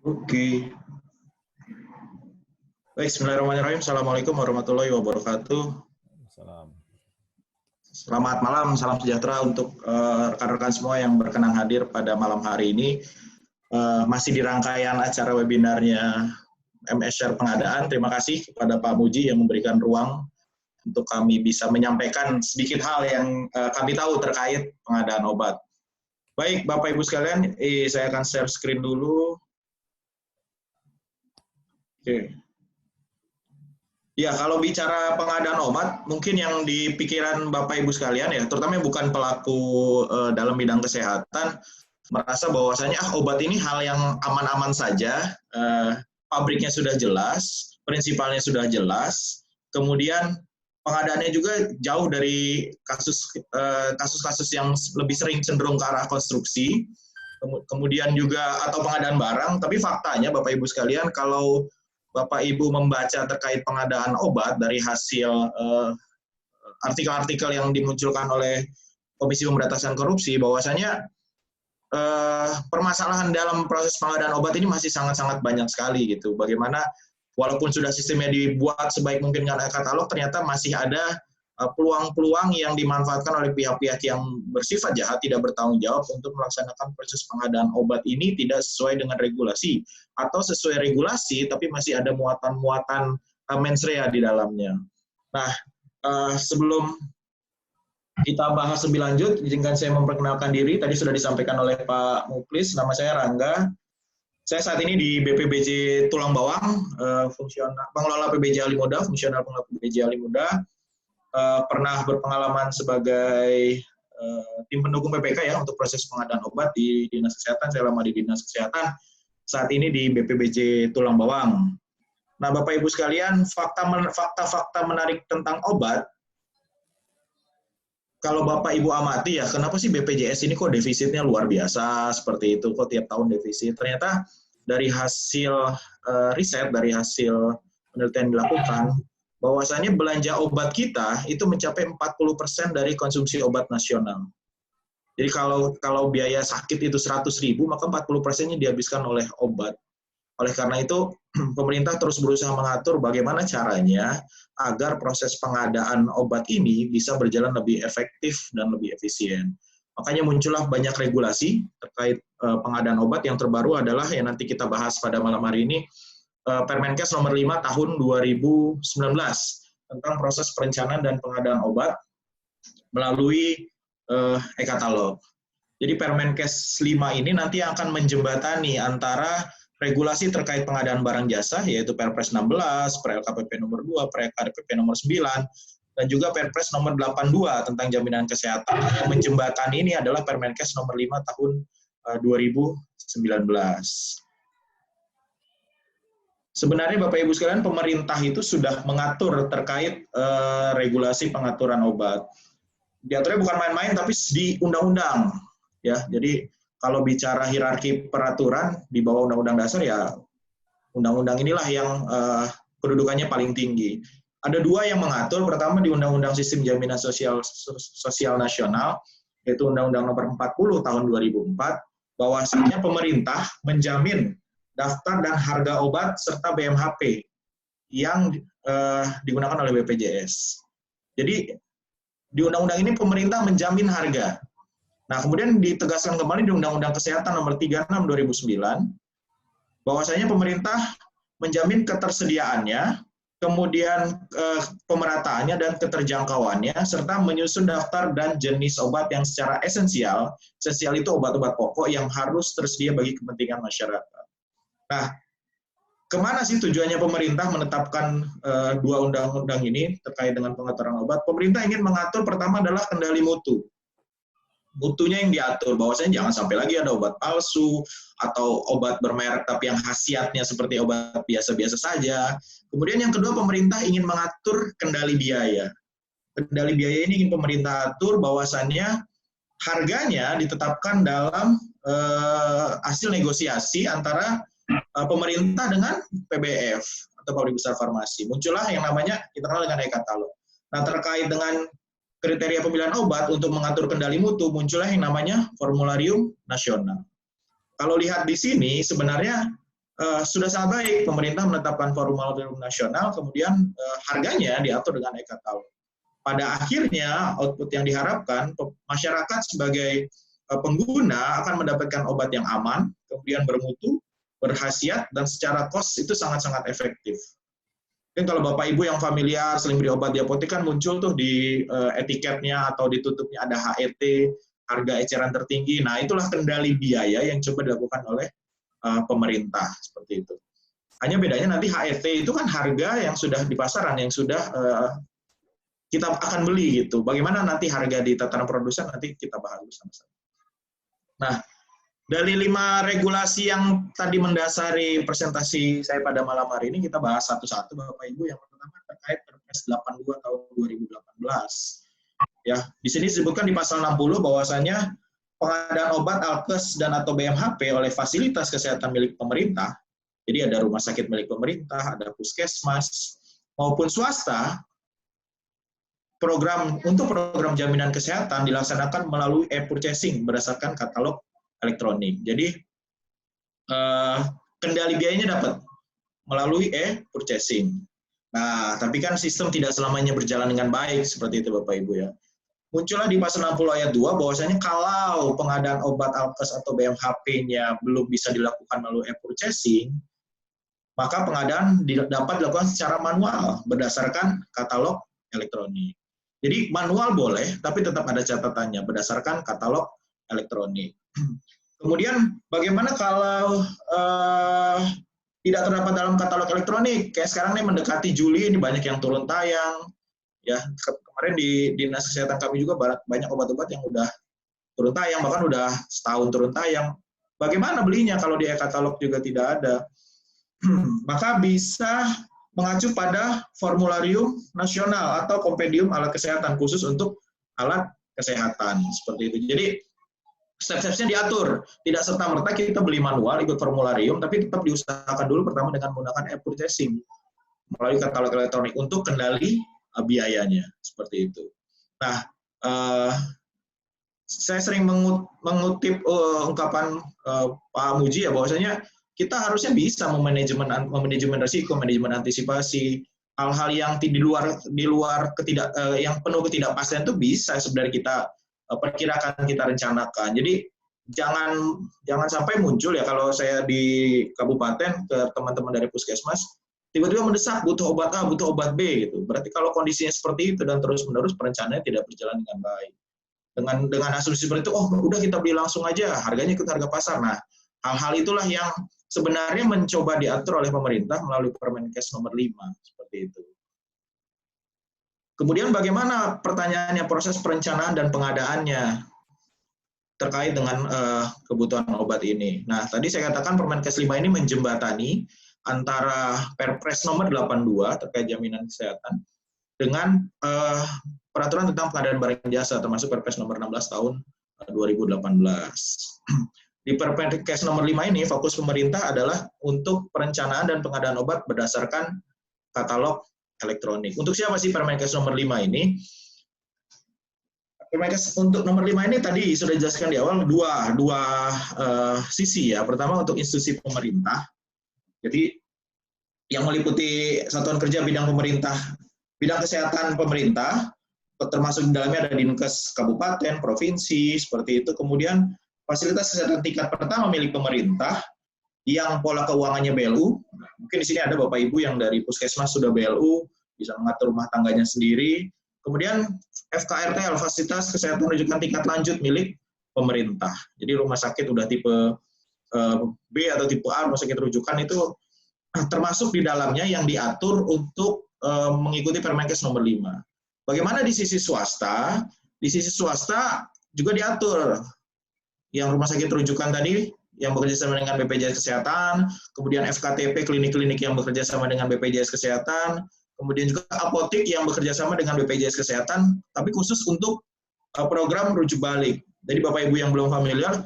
Oke. Baik, bismillahirrahmanirrahim. Assalamualaikum warahmatullahi wabarakatuh. Salam. Selamat malam, salam sejahtera untuk rekan-rekan semua yang berkenan hadir pada malam hari ini. Masih di rangkaian acara webinarnya MSR Pengadaan. Terima kasih kepada Pak Muji yang memberikan ruang untuk kami bisa menyampaikan sedikit hal yang kami tahu terkait pengadaan obat. Baik, Bapak Ibu sekalian, saya akan share screen dulu. Oke. Ya, kalau bicara pengadaan obat, mungkin yang di pikiran Bapak Ibu sekalian ya, terutama bukan pelaku dalam bidang kesehatan, merasa bahwasanya obat ini hal yang aman-aman saja, pabriknya sudah jelas, prinsipalnya sudah jelas, kemudian pengadaannya juga jauh dari kasus-kasus yang lebih sering cenderung ke arah konstruksi, kemudian juga atau pengadaan barang, tapi faktanya Bapak Ibu sekalian, kalau Bapak Ibu membaca terkait pengadaan obat dari hasil artikel-artikel yang dimunculkan oleh Komisi Pemberantasan Korupsi, bahwasanya permasalahan dalam proses pengadaan obat ini masih sangat-sangat banyak sekali gitu. Bagaimana walaupun sudah sistemnya dibuat sebaik mungkin dengan e-katalog, ternyata masih ada peluang-peluang yang dimanfaatkan oleh pihak-pihak yang bersifat jahat, tidak bertanggung jawab untuk melaksanakan proses pengadaan obat ini tidak sesuai dengan regulasi, atau sesuai regulasi tapi masih ada muatan-muatan mens rea di dalamnya. Nah, sebelum kita bahas lebih lanjut, izinkan saya memperkenalkan diri. Tadi sudah disampaikan oleh Pak Muklis, nama saya Rangga. Saya saat ini di BPBJ Tulang Bawang, pengelola PBJ Ali Muda, fungsional pengelola PBJ Ali Muda. Pernah berpengalaman sebagai tim pendukung PPK ya untuk proses pengadaan obat di Dinas Kesehatan. Saya lama di Dinas Kesehatan, saat ini di BPBJ Tulang Bawang. Nah, Bapak Ibu sekalian, fakta-fakta menarik tentang obat, kalau Bapak Ibu amati ya, kenapa sih BPJS ini kok defisitnya luar biasa seperti itu, kok tiap tahun defisit? Ternyata dari hasil riset, dari hasil penelitian dilakukan, bahwasanya belanja obat kita itu mencapai 40% dari konsumsi obat nasional. Jadi kalau biaya sakit itu 100.000, maka 40%-nya dihabiskan oleh obat. Oleh karena itu, pemerintah terus berusaha mengatur bagaimana caranya agar proses pengadaan obat ini bisa berjalan lebih efektif dan lebih efisien. Makanya muncullah banyak regulasi terkait pengadaan obat. Yang terbaru adalah yang nanti kita bahas pada malam hari ini, Permenkes nomor 5 tahun 2019 tentang proses perencanaan dan pengadaan obat melalui e-katalog. Jadi Permenkes 5 ini nanti akan menjembatani antara regulasi terkait pengadaan barang jasa, yaitu Perpres 16, Per-LKPP nomor 2, Per-LKPP nomor 9, dan juga Perpres nomor 82 tentang jaminan kesehatan. Yang menjembatani ini adalah Permenkes nomor 5 tahun 2019. Sebenarnya Bapak Ibu sekalian, pemerintah itu sudah mengatur terkait regulasi pengaturan obat. Diaturnya bukan main-main, tapi di undang-undang. Ya, jadi kalau bicara hierarki peraturan di bawah Undang-Undang Dasar, ya undang-undang inilah yang kedudukannya paling tinggi. Ada dua yang mengatur, pertama di Undang-Undang Sistem Jaminan Sosial Nasional, yaitu Undang-Undang Nomor 40 Tahun 2004, bahwasanya pemerintah menjamin daftar dan harga obat serta BMHP yang digunakan oleh BPJS. Jadi di undang-undang ini pemerintah menjamin harga. Nah, kemudian ditegaskan kembali di Undang-Undang Kesehatan Nomor 36 2009, bahwasanya pemerintah menjamin ketersediaannya, kemudian pemerataannya dan keterjangkauannya, serta menyusun daftar dan jenis obat yang secara esensial. Esensial itu obat-obat pokok yang harus tersedia bagi kepentingan masyarakat. Nah, kemana sih tujuannya pemerintah menetapkan dua undang-undang ini terkait dengan pengaturan obat? Pemerintah ingin mengatur pertama adalah kendali mutu. Mutunya yang diatur, bahwasanya jangan sampai lagi ada obat palsu atau obat bermerek tapi yang khasiatnya seperti obat biasa-biasa saja. Kemudian yang kedua, pemerintah ingin mengatur kendali biaya. Kendali biaya ini ingin pemerintah atur bahwasannya harganya ditetapkan dalam hasil negosiasi antara pemerintah dengan PBF atau pabrik besar farmasi. Muncullah yang namanya kita kenal dengan e-katalog. Nah, terkait dengan kriteria pemilihan obat untuk mengatur kendali mutu, muncullah yang namanya formularium nasional. Kalau lihat di sini, sebenarnya sudah sangat baik pemerintah menetapkan formularium nasional, kemudian harganya diatur dengan e-katalog. Pada akhirnya output yang diharapkan masyarakat sebagai pengguna akan mendapatkan obat yang aman, kemudian bermutu, berkhasiat, dan secara cost itu sangat-sangat efektif. Mungkin kalau Bapak Ibu yang familiar sering beli obat di apotek kan muncul tuh di etiketnya atau di tutupnya ada HET, harga eceran tertinggi. Nah, itulah kendali biaya yang coba dilakukan oleh pemerintah seperti itu. Hanya bedanya nanti HET itu kan harga yang sudah di pasaran, yang sudah kita akan beli gitu. Bagaimana nanti harga di tataran produsen nanti kita bahas bersama-sama. Nah, dari 5 regulasi yang tadi mendasari presentasi saya pada malam hari ini, kita bahas satu-satu, Bapak Ibu. Yang pertama terkait Perpres 82 tahun 2018. Ya, di sini disebutkan di pasal 60 bahwasanya pengadaan obat, alkes, dan atau BMHP oleh fasilitas kesehatan milik pemerintah, jadi ada rumah sakit milik pemerintah, ada puskesmas, maupun swasta, untuk program jaminan kesehatan dilaksanakan melalui e-purchasing berdasarkan katalog elektronik. Jadi kendali biayanya dapat melalui e-purchasing. Nah, tapi kan sistem tidak selamanya berjalan dengan baik seperti itu Bapak Ibu ya. Muncullah di pasal 60 ayat 2 bahwasanya kalau pengadaan obat alkes atau BMHP-nya belum bisa dilakukan melalui e-purchasing, maka pengadaan dapat dilakukan secara manual berdasarkan katalog elektronik. Jadi manual boleh, tapi tetap ada catatannya berdasarkan katalog elektronik. Kemudian bagaimana kalau tidak terdapat dalam katalog elektronik? Kayak sekarang nih mendekati Juli, ini banyak yang turun tayang. Ya, kemarin di Dinas Kesehatan kami juga banyak obat-obat yang udah turun tayang, bahkan udah setahun turun tayang. Bagaimana belinya kalau di e-katalog juga tidak ada? Maka bisa mengacu pada formularium nasional atau kompendium alat kesehatan khusus untuk alat kesehatan seperti itu. Jadi step-stepnya diatur, tidak serta-merta kita beli manual ikut formularium, tapi tetap diusahakan dulu pertama dengan menggunakan e-purchasing melalui katalog elektronik untuk kendali biayanya seperti itu. Nah, saya sering mengutip ungkapan Pak Muji ya bahwasanya kita harusnya bisa memanajemen risiko, manajemen antisipasi, hal-hal yang di luar yang penuh ketidakpastian itu bisa sebenarnya kita perkirakan, kita rencanakan. Jadi jangan sampai muncul ya kalau saya di kabupaten ke teman-teman dari puskesmas tiba-tiba mendesak butuh obat A, butuh obat B gitu. Berarti kalau kondisinya seperti itu dan terus-menerus perencanaannya tidak berjalan dengan baik. Dengan asumsi seperti itu, oh udah kita beli langsung aja, harganya ikut harga pasar. Nah, hal-hal itulah yang sebenarnya mencoba diatur oleh pemerintah melalui Permenkes nomor 5 seperti itu. Kemudian bagaimana pertanyaannya proses perencanaan dan pengadaannya terkait dengan kebutuhan obat ini. Nah, tadi saya katakan Permenkes 5 ini menjembatani antara Perpres nomor 82 terkait jaminan kesehatan dengan peraturan tentang pengadaan barang jasa termasuk Perpres nomor 16 tahun 2018. Di Permenkes nomor 5 ini fokus pemerintah adalah untuk perencanaan dan pengadaan obat berdasarkan katalog elektronik. Untuk siapa sih Permenkes nomor 5 ini? Permenkes untuk nomor 5 ini tadi sudah dijelaskan di awal dua sisi ya. Pertama untuk institusi pemerintah. Jadi yang meliputi satuan kerja bidang pemerintah, bidang kesehatan pemerintah, termasuk di dalamnya ada Dinkes kabupaten, provinsi, seperti itu. Kemudian fasilitas kesehatan tingkat pertama milik pemerintah yang pola keuangannya BLU. Mungkin di sini ada Bapak Ibu yang dari puskesmas sudah BLU, bisa mengatur rumah tangganya sendiri. Kemudian FKRTL, fasilitas kesehatan rujukan tingkat lanjut milik pemerintah. Jadi rumah sakit udah tipe B atau tipe A, rumah sakit rujukan itu termasuk di dalamnya yang diatur untuk mengikuti Permenkes nomor 5. Bagaimana di sisi swasta? Di sisi swasta juga diatur. Yang rumah sakit rujukan tadi yang bekerja sama dengan BPJS Kesehatan, kemudian FKTP klinik-klinik yang bekerja sama dengan BPJS Kesehatan, kemudian juga apotek yang bekerja sama dengan BPJS Kesehatan, tapi khusus untuk program rujuk balik. Jadi Bapak Ibu yang belum familiar,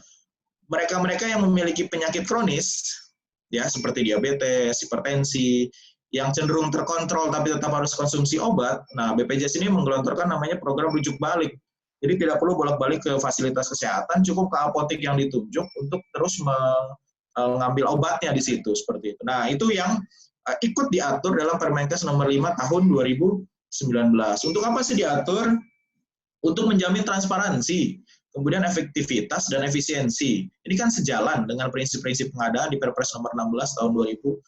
mereka-mereka yang memiliki penyakit kronis, ya seperti diabetes, hipertensi, yang cenderung terkontrol tapi tetap harus konsumsi obat, nah BPJS ini menggelontorkan namanya program rujuk balik. Jadi tidak perlu bolak-balik ke fasilitas kesehatan, cukup ke apotek yang ditunjuk untuk terus ngambil obatnya di situ seperti itu. Nah, itu yang ikut diatur dalam Permenkes nomor 5 tahun 2019. Untuk apa sih diatur? Untuk menjamin transparansi, kemudian efektivitas dan efisiensi. Ini kan sejalan dengan prinsip-prinsip pengadaan di Perpres nomor 16 tahun 2018.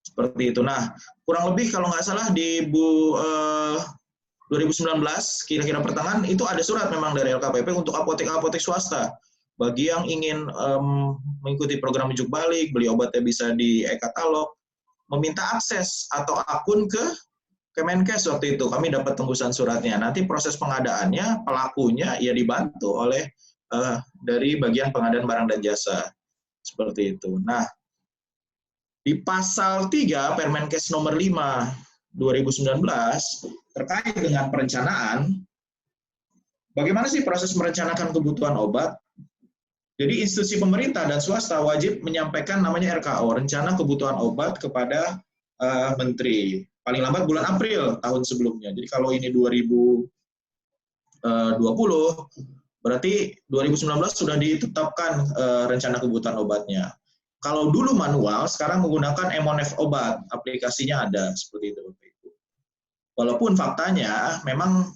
Seperti itu. Nah, kurang lebih kalau nggak salah di 2019, kira-kira pertengahan, itu ada surat memang dari LKPP untuk apotek-apotek swasta. Bagi yang ingin mengikuti program rujuk balik, beli obatnya bisa di e-katalog, meminta akses atau akun ke Kemenkes waktu itu. Kami dapat tembusan suratnya. Nanti proses pengadaannya, pelakunya ya dibantu oleh dari bagian pengadaan barang dan jasa. Seperti itu. Nah, di pasal 3 Permenkes nomor 5 2019 terkait dengan perencanaan, bagaimana sih proses merencanakan kebutuhan obat? Jadi institusi pemerintah dan swasta wajib menyampaikan namanya RKO, Rencana Kebutuhan Obat, kepada Menteri. Paling lambat bulan April tahun sebelumnya. Jadi kalau ini 2020, berarti 2019 sudah ditetapkan rencana kebutuhan obatnya. Kalau dulu manual, sekarang menggunakan Emonef Obat, aplikasinya ada seperti itu. Walaupun faktanya memang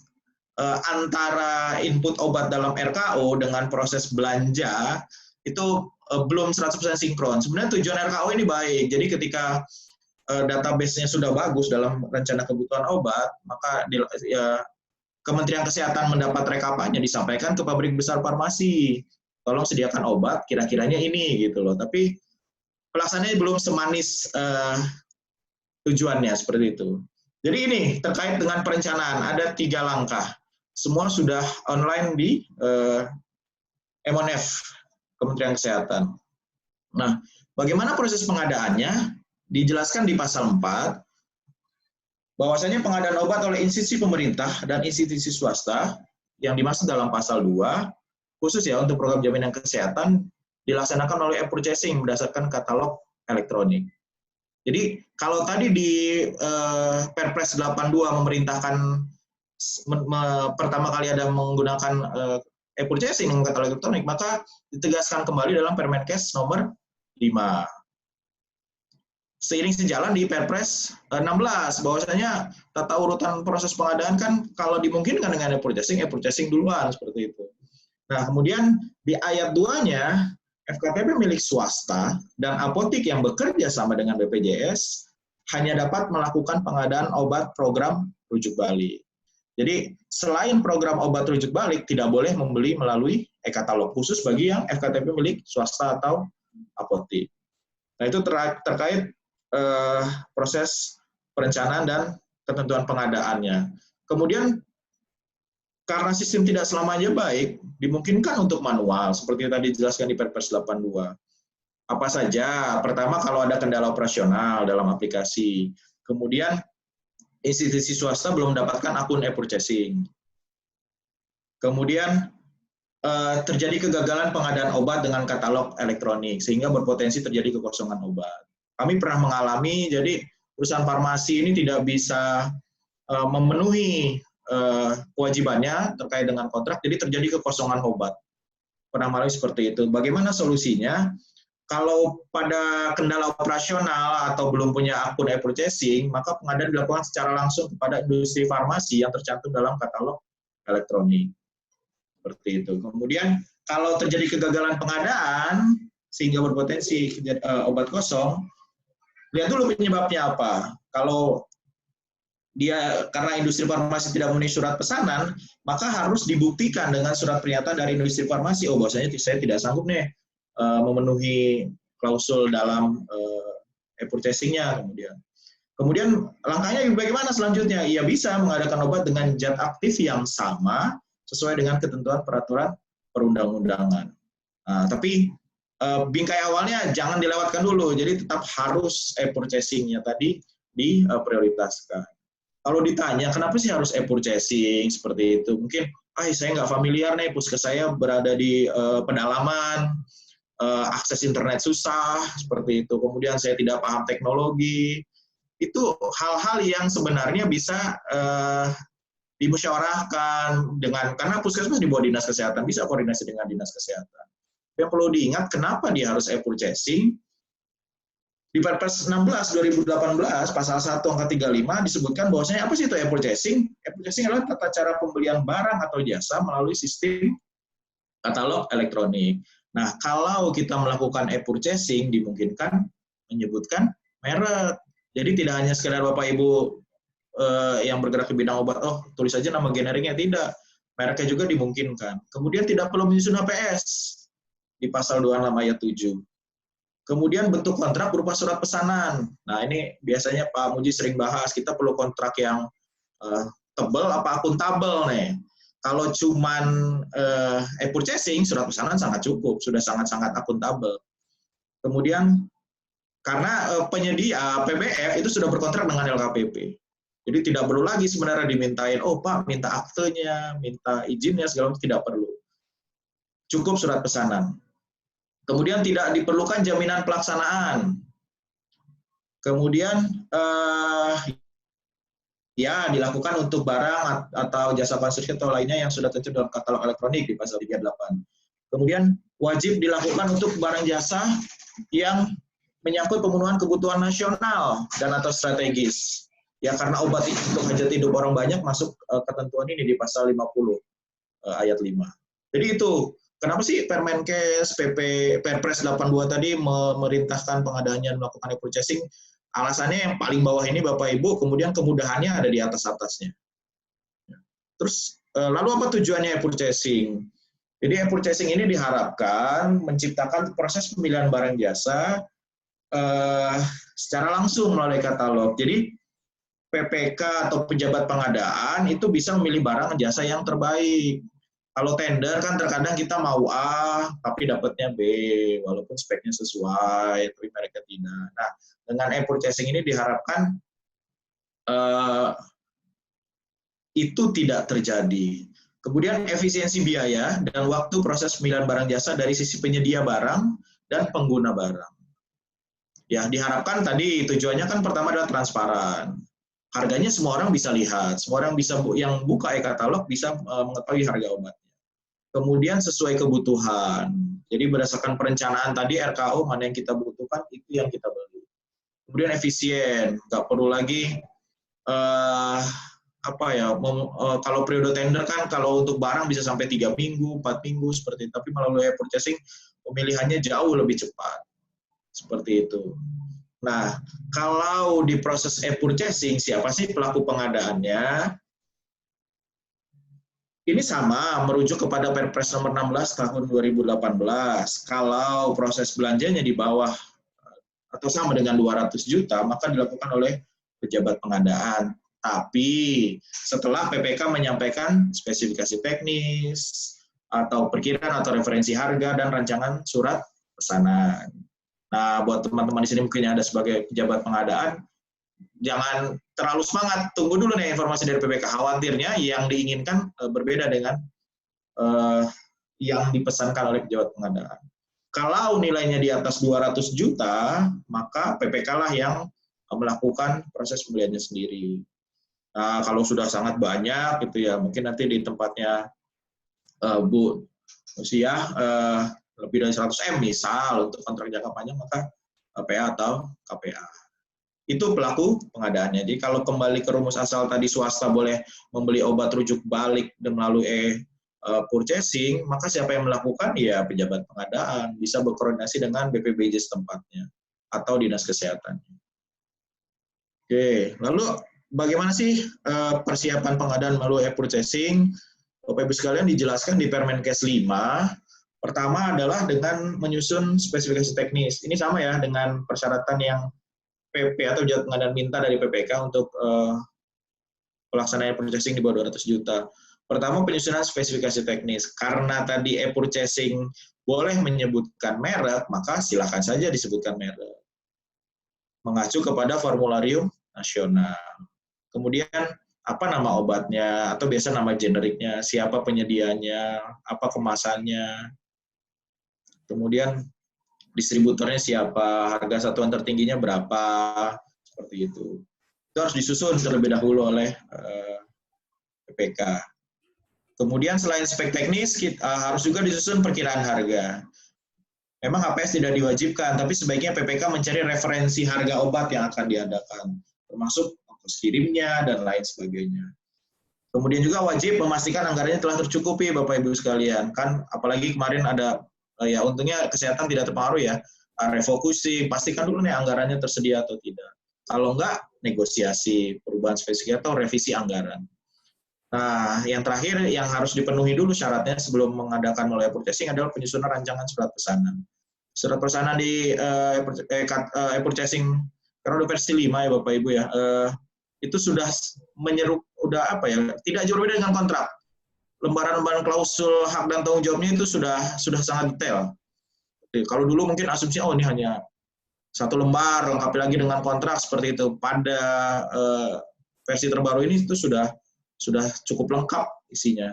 antara input obat dalam RKO dengan proses belanja itu belum 100% sinkron. Sebenarnya tujuan RKO ini baik. Jadi ketika database-nya sudah bagus dalam rencana kebutuhan obat, maka Kementerian Kesehatan mendapat rekapannya, disampaikan ke pabrik besar farmasi. Tolong sediakan obat, kira-kiranya ini gitu loh. Tapi pelaksanaannya belum semanis tujuannya seperti itu. Jadi ini terkait dengan perencanaan, ada 3 langkah. Semua sudah online di Emonef, Kementerian Kesehatan. Nah, bagaimana proses pengadaannya? Dijelaskan di pasal 4, bahwasanya pengadaan obat oleh institusi pemerintah dan institusi swasta yang dimaksud dalam pasal 2, khusus ya untuk program jaminan kesehatan, dilaksanakan oleh e-purchasing berdasarkan katalog elektronik. Jadi kalau tadi di Perpres 82 memerintahkan pertama kali ada menggunakan e-purchasing dengan katalog elektronik, maka ditegaskan kembali dalam Permenkes nomor 5. Seiring sejalan di Perpres 16, bahwasanya tata urutan proses pengadaan kan kalau dimungkinkan dengan e-purchasing duluan, seperti itu. Nah, kemudian di ayat 2-nya, FKTP milik swasta dan apotik yang bekerja sama dengan BPJS hanya dapat melakukan pengadaan obat program rujuk balik. Jadi, selain program obat rujuk balik, tidak boleh membeli melalui e-katalog, khusus bagi yang FKTP milik swasta atau apotik. Nah, itu terkait proses perencanaan dan ketentuan pengadaannya. Kemudian, karena sistem tidak selamanya baik, dimungkinkan untuk manual, seperti yang tadi dijelaskan di Perpres 82. Apa saja? Pertama, kalau ada kendala operasional dalam aplikasi. Kemudian, institusi swasta belum mendapatkan akun e-purchasing. Kemudian, terjadi kegagalan pengadaan obat dengan katalog elektronik, sehingga berpotensi terjadi kekosongan obat. Kami pernah mengalami, jadi perusahaan farmasi ini tidak bisa memenuhi kewajibannya terkait dengan kontrak, jadi terjadi kekosongan obat. Pernah mengalami seperti itu. Bagaimana solusinya? Kalau pada kendala operasional atau belum punya akun e-purchasing, maka pengadaan dilakukan secara langsung kepada industri farmasi yang tercantum dalam katalog elektronik. Seperti itu. Kemudian, kalau terjadi kegagalan pengadaan, sehingga berpotensi obat kosong, lihat dulu penyebabnya apa. Kalau dia karena industri farmasi tidak memenuhi surat pesanan, maka harus dibuktikan dengan surat pernyataan dari industri farmasi. Oh, bahwasanya saya tidak sanggup nih memenuhi klausul dalam e-purchasing-nya. Kemudian langkahnya bagaimana selanjutnya? Ia bisa mengadakan obat dengan zat aktif yang sama sesuai dengan ketentuan peraturan perundang-undangan. Nah, tapi bingkai awalnya jangan dilewatkan dulu, jadi tetap harus e-purchasing-nya tadi diprioritaskan. Kalau ditanya, kenapa sih harus e-purchasing seperti itu? Mungkin, saya nggak familiar nih, puskes saya berada di pedalaman, akses internet susah, seperti itu. Kemudian saya tidak paham teknologi. Itu hal-hal yang sebenarnya bisa dimusyawarahkan dengan, karena puskesmas di bawah dinas kesehatan, bisa koordinasi dengan dinas kesehatan. Yang perlu diingat kenapa dia harus e-purchasing. Di Perpres 16 2018 pasal 1 angka 35 disebutkan bahwasanya apa sih itu e-purchasing? E-purchasing adalah tata cara pembelian barang atau jasa melalui sistem katalog elektronik. Nah, kalau kita melakukan e-purchasing dimungkinkan menyebutkan merek. Jadi tidak hanya sekedar Bapak Ibu yang bergerak di bidang obat, oh tulis saja nama generiknya, tidak. Mereknya juga dimungkinkan. Kemudian tidak perlu menyusun HPS di pasal 26 ayat 7. Kemudian bentuk kontrak berupa surat pesanan. Nah, ini biasanya Pak Muji sering bahas, kita perlu kontrak yang tebal apa akuntabel nih. Kalau cuman e-purchasing, surat pesanan sangat cukup, sudah sangat-sangat akuntabel. Kemudian karena penyedia PBF itu sudah berkontrak dengan LKPP. Jadi tidak perlu lagi sebenarnya dimintain, oh Pak, minta aktenya, minta izinnya, segala macam, tidak perlu. Cukup surat pesanan. Kemudian tidak diperlukan jaminan pelaksanaan. Kemudian ya dilakukan untuk barang atau jasa konstruksi atau lainnya yang sudah tercantum dalam katalog elektronik di pasal 38. Kemudian wajib dilakukan untuk barang jasa yang menyangkut pemenuhan kebutuhan nasional dan atau strategis. Ya karena obat untuk hajat hidup orang banyak masuk ketentuan ini di pasal 50 ayat 5. Jadi itu kenapa sih Permenkes Perpres 82 tadi memerintahkan pengadaannya melakukan e-purchasing? Alasannya yang paling bawah ini Bapak Ibu, kemudian kemudahannya ada di atas-atasnya. Terus lalu apa tujuannya e-purchasing? Jadi e-purchasing ini diharapkan menciptakan proses pemilihan barang jasa secara langsung melalui katalog. Jadi PPK atau pejabat pengadaan itu bisa memilih barang jasa yang terbaik. Kalau tender kan terkadang kita mau A, tapi dapatnya B, walaupun speknya sesuai, tapi mereka tidak. Nah, dengan e-purchasing ini diharapkan itu tidak terjadi. Kemudian efisiensi biaya dan waktu proses pemilihan barang jasa dari sisi penyedia barang dan pengguna barang. Ya, diharapkan tadi tujuannya kan pertama adalah transparan. Harganya semua orang bisa lihat, semua orang bisa yang buka e-katalog bisa mengetahui harga obatnya. Kemudian sesuai kebutuhan. Jadi berdasarkan perencanaan tadi RKO mana yang kita butuhkan itu yang kita beli. Kemudian efisien, nggak perlu lagi kalau periode tender kan kalau untuk barang bisa sampai 3 minggu, 4 minggu seperti itu. Tapi melalui e-purchasing pemilihannya jauh lebih cepat. Seperti itu. Nah, kalau di proses e-purchasing, siapa sih pelaku pengadaannya? Ini sama, merujuk kepada Perpres nomor 16 tahun 2018. Kalau proses belanjanya di bawah atau sama dengan 200 juta, maka dilakukan oleh pejabat pengadaan. Tapi setelah PPK menyampaikan spesifikasi teknis, atau perkiraan atau referensi harga, dan rancangan surat pesanan. Nah, buat teman-teman di sini mungkin yang ada sebagai pejabat pengadaan, jangan terlalu semangat, tunggu dulu nih informasi dari PPK. Khawatirnya yang diinginkan berbeda dengan yang dipesankan oleh pejabat pengadaan. Kalau nilainya di atas 200 juta, maka PPK lah yang melakukan proses pembeliannya sendiri. Nah, kalau sudah sangat banyak, gitu ya, mungkin nanti di tempatnya Bu Usia lebih dari 100 M misal untuk kontrak jangka panjang, maka PA atau KPA. Itu pelaku pengadaannya. Jadi kalau kembali ke rumus asal tadi swasta boleh membeli obat rujuk balik dan melalui purchasing, maka siapa yang melakukan? Ya pejabat pengadaan, bisa berkoordinasi dengan BPBJ setempatnya atau dinas kesehatan. Oke, lalu bagaimana sih persiapan pengadaan melalui e-purchasing? Bapak Ibu sekalian dijelaskan di Permenkes 5. Pertama adalah dengan menyusun spesifikasi teknis. Ini sama ya dengan persyaratan yang PP atau pejabat pengadaan minta dari PPK untuk pelaksanaan e-purchasing di bawah 200 juta. Pertama, penyusunan spesifikasi teknis. Karena tadi e-purchasing boleh menyebutkan merek, maka silakan saja disebutkan merek. Mengacu kepada formularium nasional. Kemudian, apa nama obatnya, atau biasa nama generiknya, siapa penyedianya, apa kemasannya. Kemudian distributornya siapa, harga satuan tertingginya berapa, seperti itu. Itu harus disusun terlebih dahulu oleh PPK. Kemudian selain spek teknis, harus juga disusun perkiraan harga. memang HPS tidak diwajibkan, tapi sebaiknya PPK mencari referensi harga obat yang akan diadakan, termasuk ongkos kirimnya dan lain sebagainya. Kemudian juga wajib memastikan anggarannya telah tercukupi, Bapak Ibu sekalian. Kan apalagi kemarin ada, ya untungnya kesehatan tidak terpengaruh ya, refocusing, pastikan dulu nih anggarannya tersedia atau tidak. Kalau enggak, negosiasi perubahan spesifik atau revisi anggaran. Nah, yang terakhir yang harus dipenuhi dulu syaratnya sebelum mengadakan mulai purchasing adalah penyusunan rancangan surat pesanan. Surat pesanan di purchasing karena udah versi 5 ya Bapak Ibu ya, itu sudah udah apa ya, tidak jauh berbeda dengan kontrak. Lembaran-lembaran klausul hak dan tanggung jawabnya itu sudah sangat detail. Jadi, kalau dulu mungkin asumsi ini hanya satu lembar, lengkapi lagi dengan kontrak seperti itu. Pada versi terbaru ini itu sudah cukup lengkap isinya.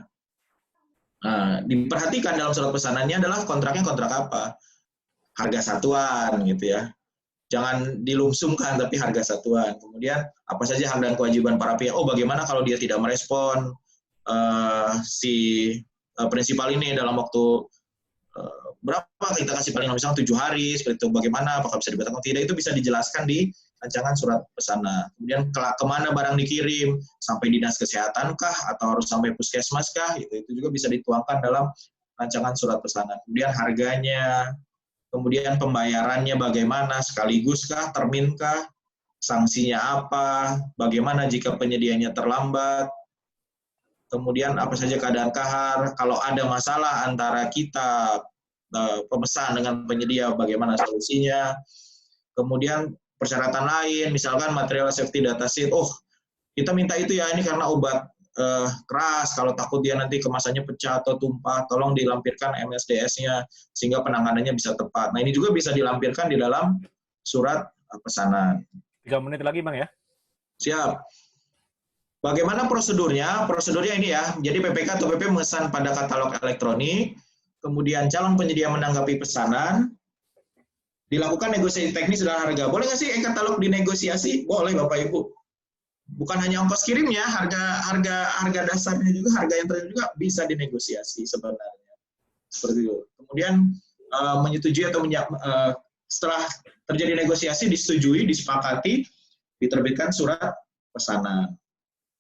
Nah, diperhatikan dalam surat pesanannya adalah kontraknya kontrak apa? Harga satuan gitu ya. Jangan dilumsumkan tapi harga satuan. Kemudian apa saja hak dan kewajiban para pihak. Bagaimana kalau dia tidak merespon si prinsipal ini dalam waktu berapa kita kasih paling misalnya 7 hari seperti itu. Bagaimana? Apakah bisa dibatalkan atau tidak? Itu bisa dijelaskan di rancangan surat pesanan. Kemudian kemana barang dikirim, sampai dinas kesehatan kah, atau harus sampai puskesmas kah, itu juga bisa dituangkan dalam rancangan surat pesanan. Kemudian harganya, kemudian pembayarannya bagaimana, sekaligus kah, termin kah, sanksinya apa, bagaimana jika penyediaannya terlambat, kemudian apa saja keadaan kahar, kalau ada masalah antara kita, pemesan dengan penyedia, bagaimana solusinya, kemudian persyaratan lain, misalkan material safety data sheet, kita minta itu ya, ini karena obat keras, kalau takut dia nanti kemasannya pecah atau tumpah, tolong dilampirkan MSDS-nya, sehingga penanganannya bisa tepat. Nah, ini juga bisa dilampirkan di dalam surat pesanan. 3 menit lagi, Bang ya? Siap. Bagaimana prosedurnya? Prosedurnya ini ya, jadi PPK atau PP memesan pada katalog elektronik, kemudian calon penyedia menanggapi pesanan, dilakukan negosiasi teknis dan harga. Boleh nggak sih e-katalog dinegosiasi? Boleh Bapak Ibu. Bukan hanya ongkos kirimnya, harga dasarnya juga, harga yang terjadi juga bisa dinegosiasi sebenarnya. Seperti itu. Kemudian menyetujui atau setelah terjadi negosiasi, disetujui, disepakati, diterbitkan surat pesanan.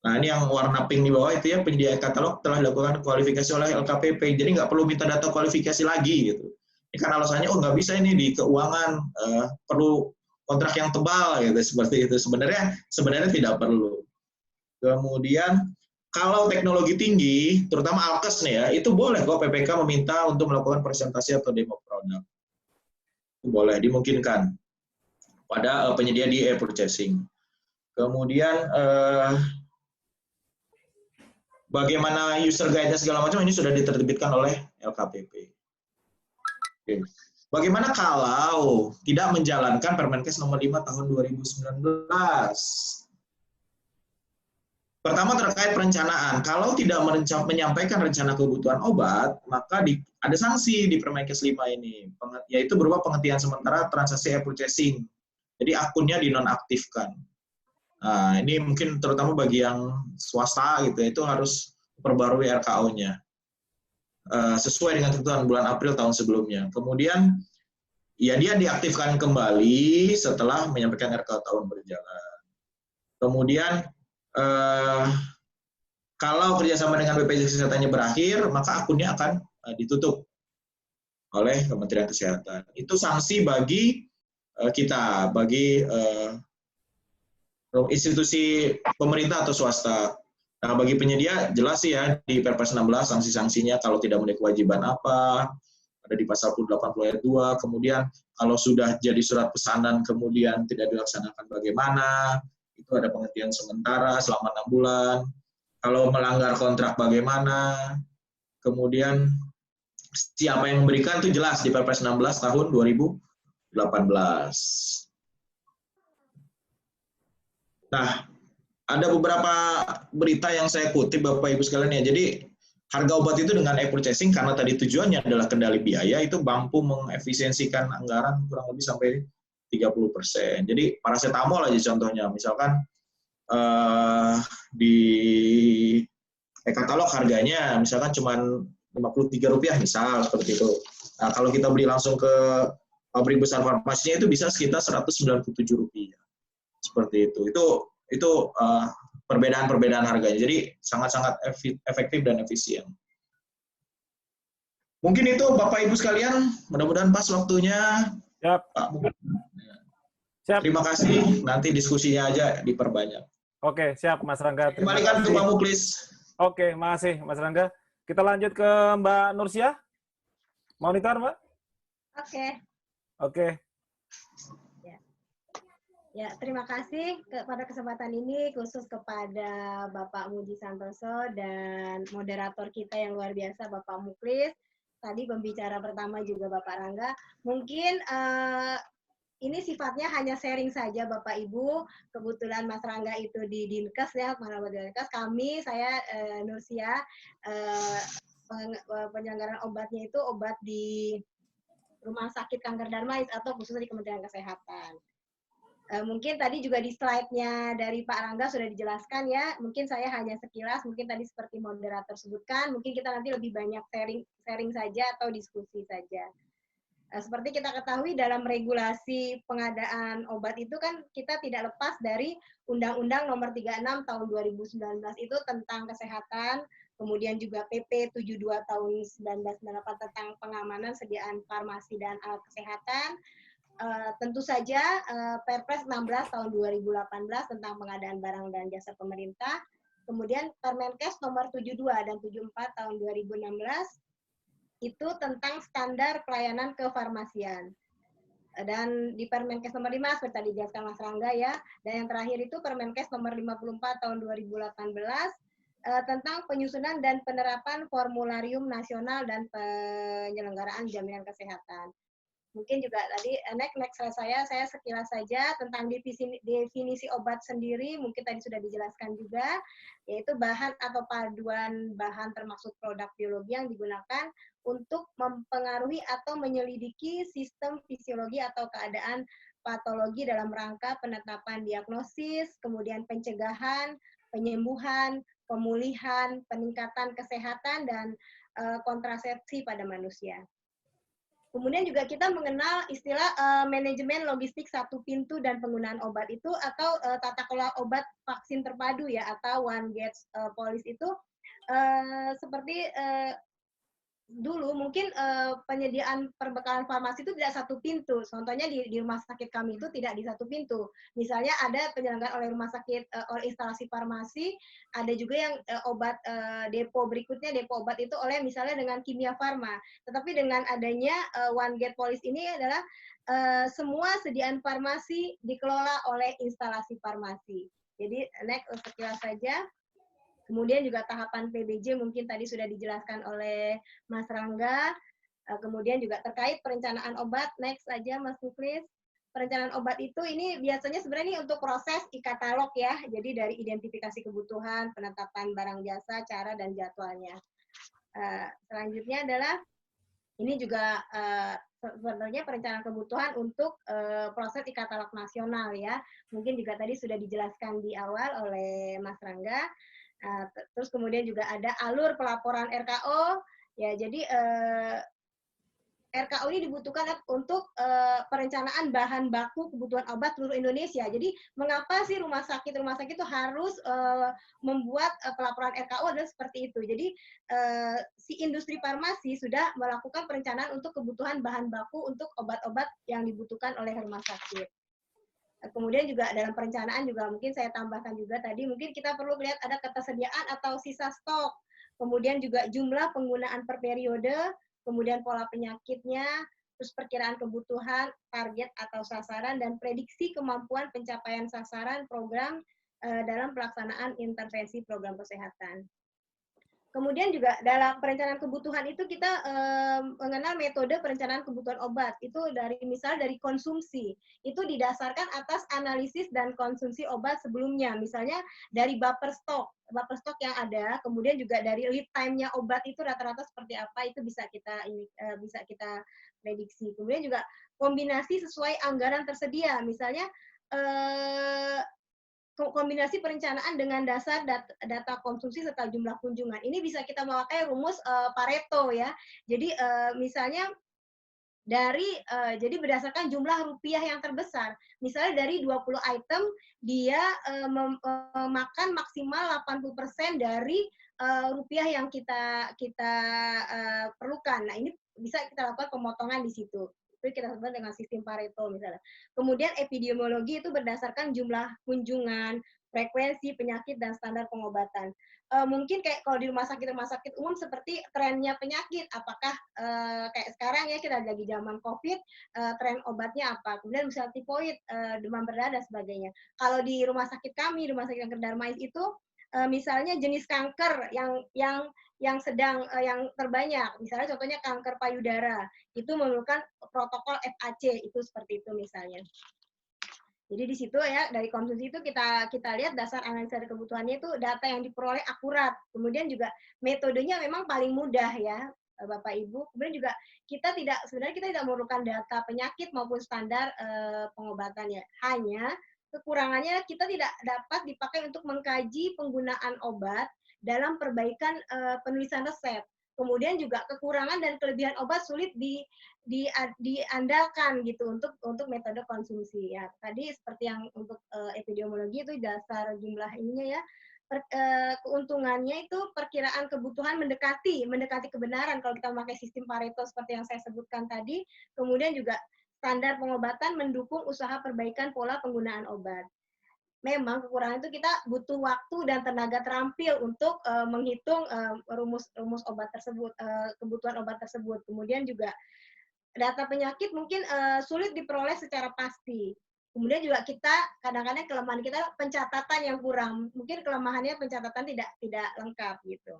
Nah, ini yang warna pink di bawah itu ya, penyedia e-katalog telah dilakukan kualifikasi oleh LKPP. Jadi nggak perlu minta data kualifikasi lagi gitu. Ini kan alasannya, nggak bisa ini di keuangan, perlu kontrak yang tebal, gitu, seperti itu. Sebenarnya tidak perlu. Kemudian, kalau teknologi tinggi, terutama Alkes nih ya, itu boleh kok PPK meminta untuk melakukan presentasi atau demo produk. Itu boleh, dimungkinkan pada penyedia di e-purchasing. Kemudian, bagaimana user guide-nya segala macam, ini sudah diterbitkan oleh LKPP. Oke. Bagaimana kalau tidak menjalankan Permenkes nomor 5 tahun 2019? Pertama terkait perencanaan. Kalau tidak menyampaikan rencana kebutuhan obat, maka ada sanksi di Permenkes 5 ini, yaitu berupa penghentian sementara transaksi e-purchasing. Jadi akunnya dinonaktifkan. Nah, ini mungkin terutama bagi yang swasta gitu, itu harus perbarui RKO-nya. Sesuai dengan ketentuan bulan April tahun sebelumnya. Kemudian, ya dia diaktifkan kembali setelah menyampaikan RKO tahun berjalan. Kemudian, kalau kerjasama dengan BPJS Kesehatannya berakhir, maka akunnya akan ditutup oleh Kementerian Kesehatan. Itu sanksi bagi kita, bagi institusi pemerintah atau swasta. Nah, bagi penyedia, jelas sih ya, di Perpres 16, sanksi-sanksinya kalau tidak memenuhi kewajiban apa, ada di pasal 80 ayat 2, kemudian kalau sudah jadi surat pesanan kemudian tidak dilaksanakan bagaimana, itu ada penghentian sementara selama 6 bulan, kalau melanggar kontrak bagaimana, kemudian siapa yang memberikan itu jelas di Perpres 16 tahun 2018. Nah, ada beberapa berita yang saya kutip Bapak Ibu sekalian ya. Jadi harga obat itu dengan e-purchasing karena tadi tujuannya adalah kendali biaya, itu mampu mengefisiensikan anggaran kurang lebih sampai 30%. Jadi paracetamol aja contohnya, misalkan di e-katalog harganya misalkan cuma Rp53 misal seperti itu. Nah, kalau kita beli langsung ke pabrik besar farmasinya itu bisa sekitar Rp197. Seperti itu. Itu perbedaan-perbedaan harganya. Jadi sangat-sangat efektif dan efisien. Mungkin itu Bapak Ibu sekalian, mudah-mudahan pas waktunya. Siap. Pak. Siap. Terima kasih, nanti diskusinya aja diperbanyak. Oke, siap Mas Rangga. Terima Kembalikan ke kasih. Pak Muklis. Oke, makasih Mas Rangga. Kita lanjut ke Mbak Nursia. Monitor, Mbak? Oke. Oke. Ya, terima kasih pada kesempatan ini khusus kepada Bapak Muji Santoso dan moderator kita yang luar biasa Bapak Muklis. Tadi pembicara pertama juga Bapak Rangga. Mungkin ini sifatnya hanya sharing saja Bapak Ibu. Kebetulan Mas Rangga itu di Dinkes ya, Dinkes. Kami, saya Nursia, penyelenggaraan obatnya itu obat di Rumah Sakit Kanker Darmais atau khususnya di Kementerian Kesehatan. Mungkin tadi juga di slide-nya dari Pak Rangga sudah dijelaskan ya. Mungkin saya hanya sekilas, mungkin tadi seperti moderator sebutkan, mungkin kita nanti lebih banyak sharing saja atau diskusi saja. Seperti kita ketahui dalam regulasi pengadaan obat itu kan kita tidak lepas dari Undang-Undang Nomor 36 Tahun 2019 itu tentang kesehatan, kemudian juga PP 72 Tahun 1998 tentang pengamanan sediaan farmasi dan alat kesehatan. Tentu saja Perpres 16 tahun 2018 tentang pengadaan barang dan jasa pemerintah, kemudian Permenkes nomor 72 dan 74 tahun 2016 itu tentang standar pelayanan kefarmasian. Dan di Permenkes nomor 5 seperti tadi dijelaskan Mas Rangga ya, dan yang terakhir itu Permenkes nomor 54 tahun 2018 tentang penyusunan dan penerapan formularium nasional dan penyelenggaraan jaminan kesehatan. Mungkin juga tadi next slide saya sekilas saja tentang definisi obat sendiri, mungkin tadi sudah dijelaskan juga, yaitu bahan atau paduan bahan termasuk produk biologi yang digunakan untuk mempengaruhi atau menyelidiki sistem fisiologi atau keadaan patologi dalam rangka penetapan diagnosis, kemudian pencegahan, penyembuhan, pemulihan, peningkatan kesehatan, dan kontrasepsi pada manusia. Kemudian juga kita mengenal istilah manajemen logistik satu pintu dan penggunaan obat itu atau tata kelola obat vaksin terpadu ya atau one gate policy itu seperti dulu mungkin penyediaan perbekalan farmasi itu tidak satu pintu. Contohnya di rumah sakit kami itu tidak di satu pintu. Misalnya ada penyelenggaraan oleh rumah sakit oleh instalasi farmasi, ada juga yang obat depo berikutnya depo obat itu oleh misalnya dengan Kimia Farma. Tetapi dengan adanya One Gate Policy ini adalah semua sediaan farmasi dikelola oleh instalasi farmasi. Jadi next sekilas saja. Kemudian juga tahapan PBJ mungkin tadi sudah dijelaskan oleh Mas Rangga. Kemudian juga terkait perencanaan obat, next aja Mas Muklis. Perencanaan obat itu ini biasanya sebenarnya ini untuk proses e-katalog ya. Jadi dari identifikasi kebutuhan, penetapan barang jasa, cara dan jadwalnya. Selanjutnya adalah ini juga sebenarnya perencanaan kebutuhan untuk proses e-katalog nasional ya. Mungkin juga tadi sudah dijelaskan di awal oleh Mas Rangga. Terus kemudian juga ada alur pelaporan RKO, ya jadi RKO ini dibutuhkan untuk perencanaan bahan baku kebutuhan obat seluruh Indonesia. Jadi mengapa sih rumah sakit itu harus membuat pelaporan RKO adalah seperti itu. Jadi si industri farmasi sudah melakukan perencanaan untuk kebutuhan bahan baku untuk obat-obat yang dibutuhkan oleh rumah sakit. Kemudian juga dalam perencanaan juga mungkin saya tambahkan juga tadi, mungkin kita perlu lihat ada ketersediaan atau sisa stok, kemudian juga jumlah penggunaan per periode, kemudian pola penyakitnya, terus perkiraan kebutuhan, target atau sasaran, dan prediksi kemampuan pencapaian sasaran program dalam pelaksanaan intervensi program kesehatan. Kemudian juga dalam perencanaan kebutuhan itu kita mengenal metode perencanaan kebutuhan obat. Itu misal dari konsumsi. Itu didasarkan atas analisis dan konsumsi obat sebelumnya. Misalnya dari buffer stok yang ada, kemudian juga dari lead time-nya obat itu rata-rata seperti apa, itu bisa kita prediksi. Kemudian juga kombinasi sesuai anggaran tersedia. Misalnya kombinasi perencanaan dengan dasar data konsumsi serta jumlah kunjungan. Ini bisa kita memakai rumus Pareto ya. Jadi misalnya jadi berdasarkan jumlah rupiah yang terbesar. Misalnya dari 20 item dia memakan maksimal 80% dari rupiah yang kita perlukan. Nah, ini bisa kita lakukan pemotongan di situ. Itu kita sebut dengan sistem Pareto misalnya. Kemudian epidemiologi itu berdasarkan jumlah kunjungan, frekuensi penyakit dan standar pengobatan. Mungkin kayak kalau di rumah sakit umum seperti trennya penyakit, apakah kayak sekarang ya kita lagi zaman COVID, tren obatnya apa, kemudian misalnya tifoid, demam berdarah dan sebagainya. Kalau di rumah sakit kami, rumah sakit Kanker Darmais itu misalnya jenis kanker yang sedang yang terbanyak, misalnya contohnya kanker payudara, itu memerlukan protokol FAC, itu seperti itu misalnya. Jadi di situ ya dari konsumsi itu kita lihat dasar analisa kebutuhannya itu data yang diperoleh akurat. Kemudian juga metodenya memang paling mudah ya Bapak Ibu. Kemudian juga sebenarnya kita tidak memerlukan data penyakit maupun standar pengobatannya. Hanya kekurangannya kita tidak dapat dipakai untuk mengkaji penggunaan obat dalam perbaikan penulisan resep. Kemudian juga kekurangan dan kelebihan obat sulit diandalkan gitu untuk metode konsumsi ya. Tadi seperti yang untuk epidemiologi itu dasar jumlah ininya ya. Keuntungannya itu perkiraan kebutuhan mendekati kebenaran kalau kita memakai sistem Pareto seperti yang saya sebutkan tadi. Kemudian juga standar pengobatan mendukung usaha perbaikan pola penggunaan obat. Memang kekurangan itu kita butuh waktu dan tenaga terampil untuk menghitung rumus obat tersebut, kebutuhan obat tersebut. Kemudian juga data penyakit mungkin sulit diperoleh secara pasti. Kemudian juga kita kadang-kadang kelemahan kita pencatatan yang kurang. Mungkin kelemahannya pencatatan tidak lengkap gitu.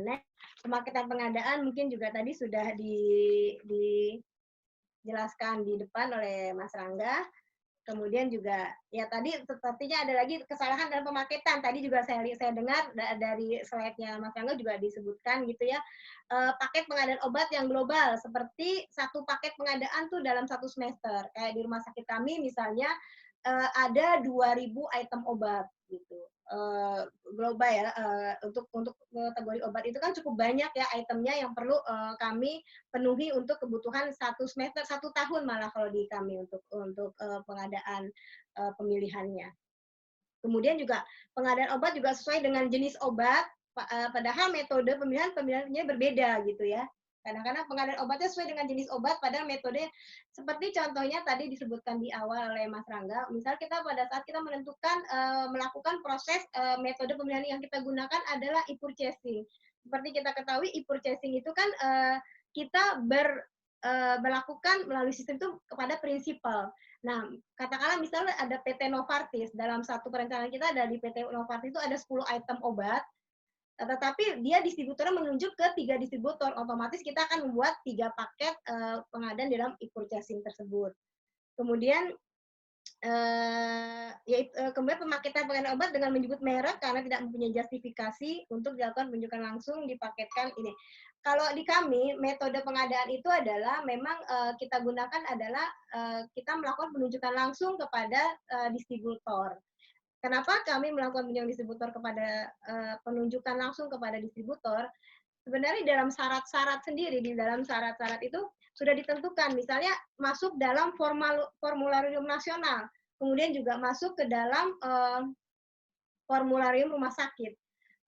Next, pemaketan pengadaan mungkin juga tadi sudah dijelaskan di depan oleh Mas Rangga. Kemudian juga ya tadi sepertinya ada lagi kesalahan dalam pemaketan. Tadi juga saya dengar dari slide-nya Mas Rangga juga disebutkan gitu ya. Paket pengadaan obat yang global seperti satu paket pengadaan tuh dalam satu semester. Kayak di rumah sakit kami misalnya ada 2.000 item obat gitu. Global ya untuk kategori obat itu kan cukup banyak ya itemnya yang perlu kami penuhi untuk kebutuhan satu semester, 1 tahun malah kalau di kami untuk pengadaan pemilihannya. Kemudian juga pengadaan obat juga sesuai dengan jenis obat, padahal metode pemilihannya berbeda gitu ya. Kadang-kadang pengadaan obatnya sesuai dengan jenis obat, padahal metode seperti contohnya tadi disebutkan di awal oleh Mas Rangga. Misal kita pada saat kita menentukan melakukan proses metode pemilihan yang kita gunakan adalah e-purchasing. Seperti kita ketahui e-purchasing itu kan kita melakukan melalui sistem itu kepada prinsipal. Nah, katakanlah misalnya ada PT Novartis, dalam satu perencanaan kita ada di PT Novartis itu ada 10 item obat, tetapi dia distributornya menunjuk ke 3 distributor, otomatis kita akan membuat 3 paket pengadaan dalam e-purchasing tersebut. Kemudian kemudian pemaketan pengadaan obat dengan menyebut merek karena tidak mempunyai justifikasi untuk dilakukan penunjukan langsung dipaketkan ini. Kalau di kami metode pengadaan itu adalah memang kita gunakan adalah kita melakukan penunjukan langsung kepada distributor. Kenapa kami melakukan penunjukan distributor kepada penunjukan langsung kepada distributor? Sebenarnya dalam syarat-syarat sendiri, di dalam syarat-syarat itu sudah ditentukan, misalnya masuk dalam formularium nasional, kemudian juga masuk ke dalam formularium rumah sakit.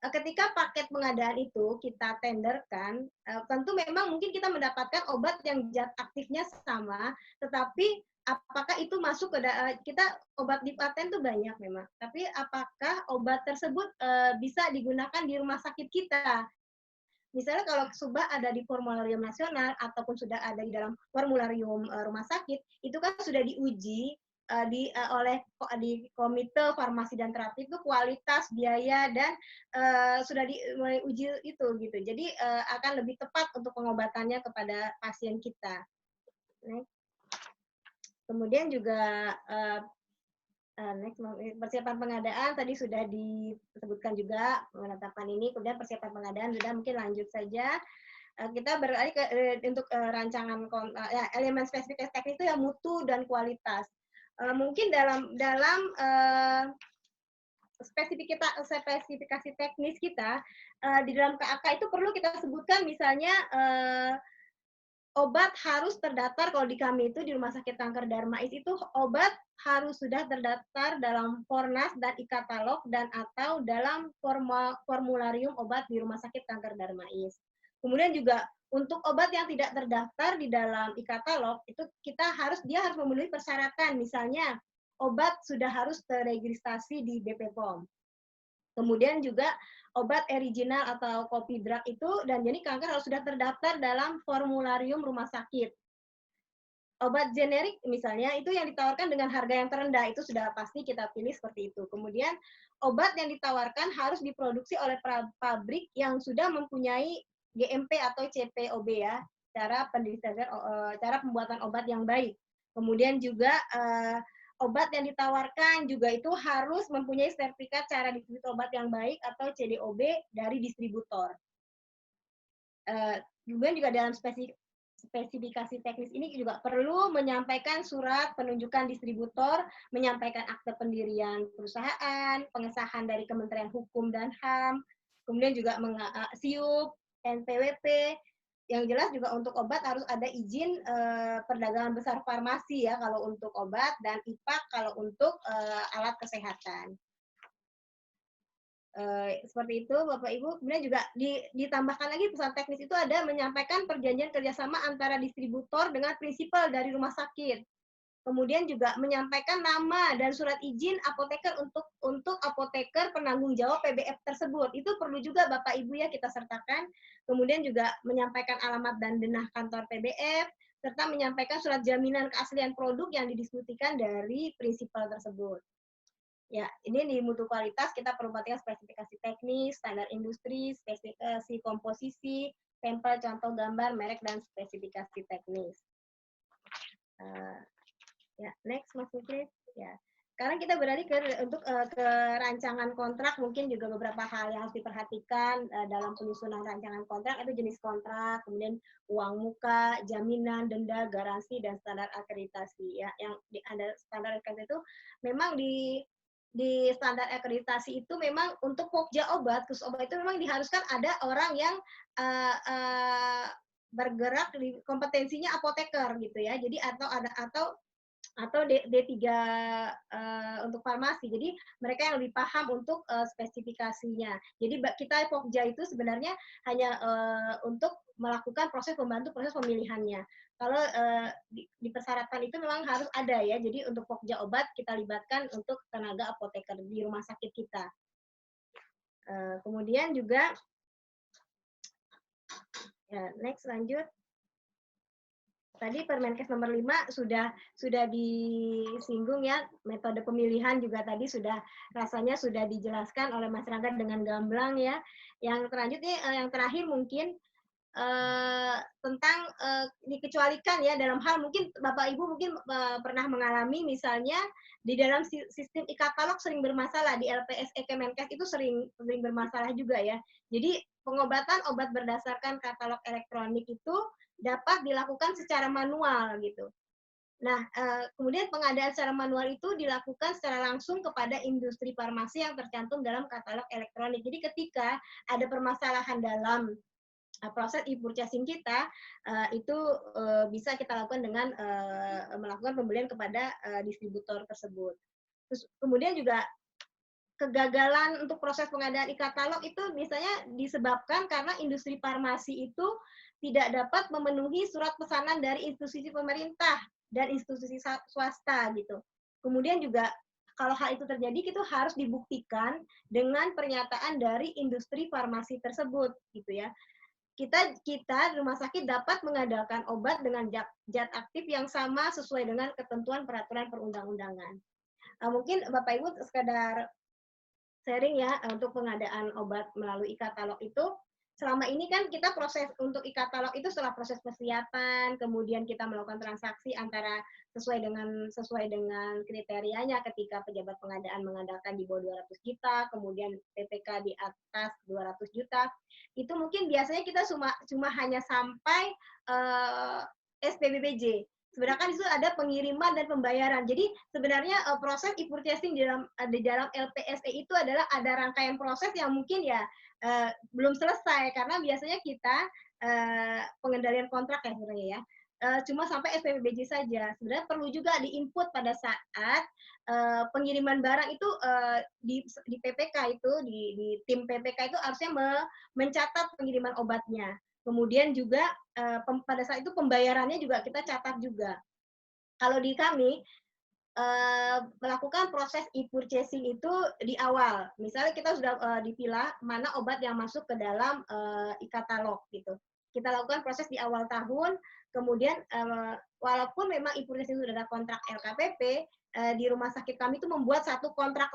Ketika paket pengadaan itu kita tenderkan, tentu memang mungkin kita mendapatkan obat yang zat aktifnya sama, tetapi apakah itu masuk ke kita obat di paten itu banyak memang, tapi apakah obat tersebut bisa digunakan di rumah sakit kita? Misalnya kalau sudah ada di formularium nasional ataupun sudah ada di dalam formularium rumah sakit, itu kan sudah diuji oleh di Komite Farmasi dan Terapi itu kualitas, biaya dan sudah mulai uji itu gitu. Jadi akan lebih tepat untuk pengobatannya kepada pasien kita. Kemudian juga next, persiapan pengadaan tadi sudah disebutkan juga menetapkan ini, kemudian persiapan pengadaan sudah, mungkin lanjut saja. Kita beralih untuk rancangan elemen spesifikasi teknis itu yang mutu dan kualitas. Mungkin dalam spesifikasi teknis kita di dalam KAK itu perlu kita sebutkan misalnya obat harus terdaftar. Kalau di kami itu di Rumah Sakit Kanker Darmais itu obat harus sudah terdaftar dalam Fornas dan e-katalog dan atau dalam formularium obat di Rumah Sakit Kanker Darmais. Kemudian juga untuk obat yang tidak terdaftar di dalam e-katalog itu dia harus memenuhi persyaratan, misalnya obat sudah harus terregistrasi di BP POM. Kemudian juga obat original atau copy drug itu dan jenis kanker harus sudah terdaftar dalam formularium rumah sakit. Obat generik misalnya itu yang ditawarkan dengan harga yang terendah itu sudah pasti kita pilih seperti itu. Kemudian obat yang ditawarkan harus diproduksi oleh pabrik yang sudah mempunyai GMP atau CPOB ya, cara pembuatan obat yang baik. Kemudian juga obat yang ditawarkan juga itu harus mempunyai sertifikat cara distribusi obat yang baik atau CDOB dari distributor. Kemudian juga dalam spesifikasi teknis ini juga perlu menyampaikan surat penunjukan distributor, menyampaikan akte pendirian perusahaan, pengesahan dari Kementerian Hukum dan HAM, kemudian juga SIUP, NPWP. Yang jelas juga untuk obat harus ada izin perdagangan besar farmasi ya kalau untuk obat dan IPAK kalau untuk alat kesehatan. Seperti itu Bapak Ibu. Kemudian juga ditambahkan lagi pesan teknis itu ada menyampaikan perjanjian kerjasama antara distributor dengan prinsipal dari rumah sakit. Kemudian juga menyampaikan nama dan surat izin apoteker untuk apoteker penanggung jawab PBF tersebut. Itu perlu juga Bapak Ibu ya kita sertakan. Kemudian juga menyampaikan alamat dan denah kantor PBF, serta menyampaikan surat jaminan keaslian produk yang didiskusikan dari prinsipal tersebut. Ya, ini di mutu kualitas kita perlu perhatikan spesifikasi teknis, standar industri, spesifikasi komposisi, sampel contoh gambar, merek, dan spesifikasi teknis. Ya, next Mas Muklis. Ya. Sekarang kita beralih ke rancangan kontrak, mungkin juga beberapa hal yang harus diperhatikan dalam penyusunan rancangan kontrak itu jenis kontrak, kemudian uang muka, jaminan, denda, garansi, dan standar akreditasi. Ya, yang ada standar akreditasi itu memang di standar akreditasi itu memang untuk pokja obat, khusus obat itu memang diharuskan ada orang yang bergerak di kompetensinya apoteker gitu ya. Jadi atau D3 untuk farmasi. Jadi mereka yang lebih paham untuk spesifikasinya. Jadi kita pokja itu sebenarnya hanya untuk melakukan membantu proses pemilihannya. Kalau di persyaratan itu memang harus ada ya. Jadi untuk pokja obat kita libatkan untuk tenaga apoteker di rumah sakit kita. Kemudian juga ya, next lanjut. Tadi Permenkes nomor 5 sudah disinggung ya, metode pemilihan juga tadi rasanya sudah dijelaskan oleh Mas Rangga dengan gamblang ya. Yang selanjutnya yang terakhir mungkin tentang dikecualikan ya dalam hal mungkin Bapak Ibu mungkin pernah mengalami misalnya di dalam sistem e-katalog sering bermasalah, di LPSE Kemenkes itu sering bermasalah juga ya. Jadi pengobatan obat berdasarkan katalog elektronik itu dapat dilakukan secara manual gitu. Nah, kemudian pengadaan secara manual itu dilakukan secara langsung kepada industri farmasi yang tercantum dalam katalog elektronik. Jadi ketika ada permasalahan dalam proses e-purchasing kita, itu bisa kita lakukan dengan melakukan pembelian kepada distributor tersebut. Terus kemudian juga kegagalan untuk proses pengadaan e-katalog itu biasanya disebabkan karena industri farmasi itu tidak dapat memenuhi surat pesanan dari institusi pemerintah dan institusi swasta gitu. Kemudian juga kalau hal itu terjadi itu harus dibuktikan dengan pernyataan dari industri farmasi tersebut gitu ya. Kita rumah sakit dapat mengadakan obat dengan zat aktif yang sama sesuai dengan ketentuan peraturan perundang-undangan. Mungkin Bapak Ibu sekedar sharing ya untuk pengadaan obat melalui e-katalog itu. Selama ini kan kita proses untuk e-katalog itu setelah proses persiapan, kemudian kita melakukan transaksi antara sesuai dengan kriterianya ketika pejabat pengadaan mengadakan di bawah 200 juta, kemudian PPK di atas 200 juta. Itu mungkin biasanya kita cuma hanya sampai SPBPJ. Sebenarnya itu ada pengiriman dan pembayaran. Jadi sebenarnya proses e-purchasing di dalam LPSE itu adalah ada rangkaian proses yang mungkin ya belum selesai karena biasanya kita pengendalian kontrak ya sebenarnya ya. Cuma sampai SPPBJ saja. Sebenarnya perlu juga diinput pada saat pengiriman barang itu di PPK itu di tim PPK itu harusnya mencatat pengiriman obatnya. Kemudian juga pada saat itu pembayarannya juga kita catat juga. Kalau di kami melakukan proses e-purchasing itu di awal. Misalnya kita sudah dipilah mana obat yang masuk ke dalam e-katalog gitu. Kita lakukan proses di awal tahun, kemudian walaupun memang e-purchasing sudah ada kontrak LKPP, di rumah sakit kami itu membuat satu kontrak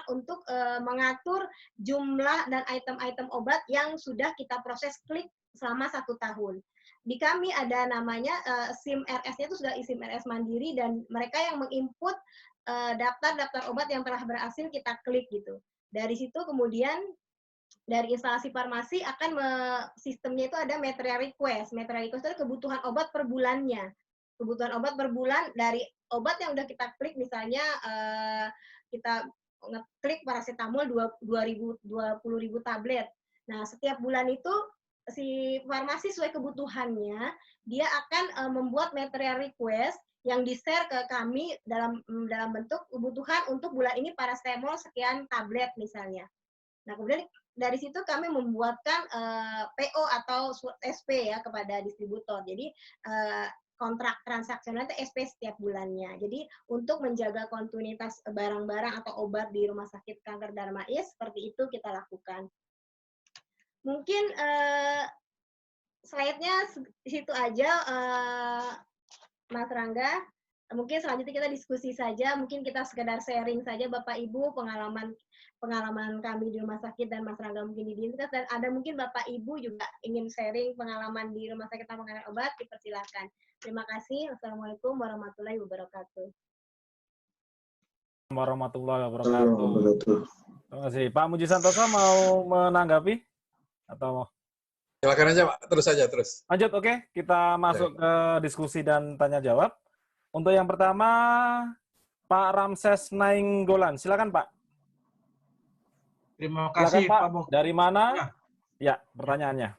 untuk mengatur jumlah dan item-item obat yang sudah kita proses klik selama 1 tahun. Di kami ada namanya SIM RS-nya itu sudah SIM RS mandiri dan mereka yang menginput daftar-daftar obat yang telah berhasil kita klik gitu. Dari situ kemudian dari instalasi farmasi akan sistemnya itu ada material request. Material request itu kebutuhan obat per bulannya. Kebutuhan obat per bulan dari obat yang udah kita klik misalnya kita ngeklik paracetamol 20.000 tablet. Nah, setiap bulan itu si farmasi sesuai kebutuhannya, dia akan membuat material request yang di-share ke kami dalam bentuk kebutuhan untuk bulan ini paracetamol sekian tablet misalnya. Nah, kemudian dari situ kami membuatkan PO atau SP ya kepada distributor. Jadi kontrak transaksional itu SP setiap bulannya. Jadi untuk menjaga kontinuitas barang-barang atau obat di Rumah Sakit Kanker Darmais seperti itu kita lakukan. Mungkin slide-nya situ aja, Mas Rangga. Mungkin selanjutnya kita diskusi saja, mungkin kita sekedar sharing saja Bapak Ibu pengalaman kami di rumah sakit dan Mas Rangga mungkin di Dinkes, dan ada mungkin Bapak Ibu juga ingin sharing pengalaman di rumah sakit tanpa penanganan obat, dipersilakan. Terima kasih. Wassalamualaikum warahmatullahi wabarakatuh. Warahmatullahi wabarakatuh. Terima kasih. Pak Muji Santoso mau menanggapi? Atau silakan aja Pak, terus. Lanjut, oke. Kita masuk ke diskusi dan tanya jawab. Untuk yang pertama, Pak Ramses Nainggolan. Silakan Pak. Terima kasih Pak Muklis. Dari mana? Ya, pertanyaannya.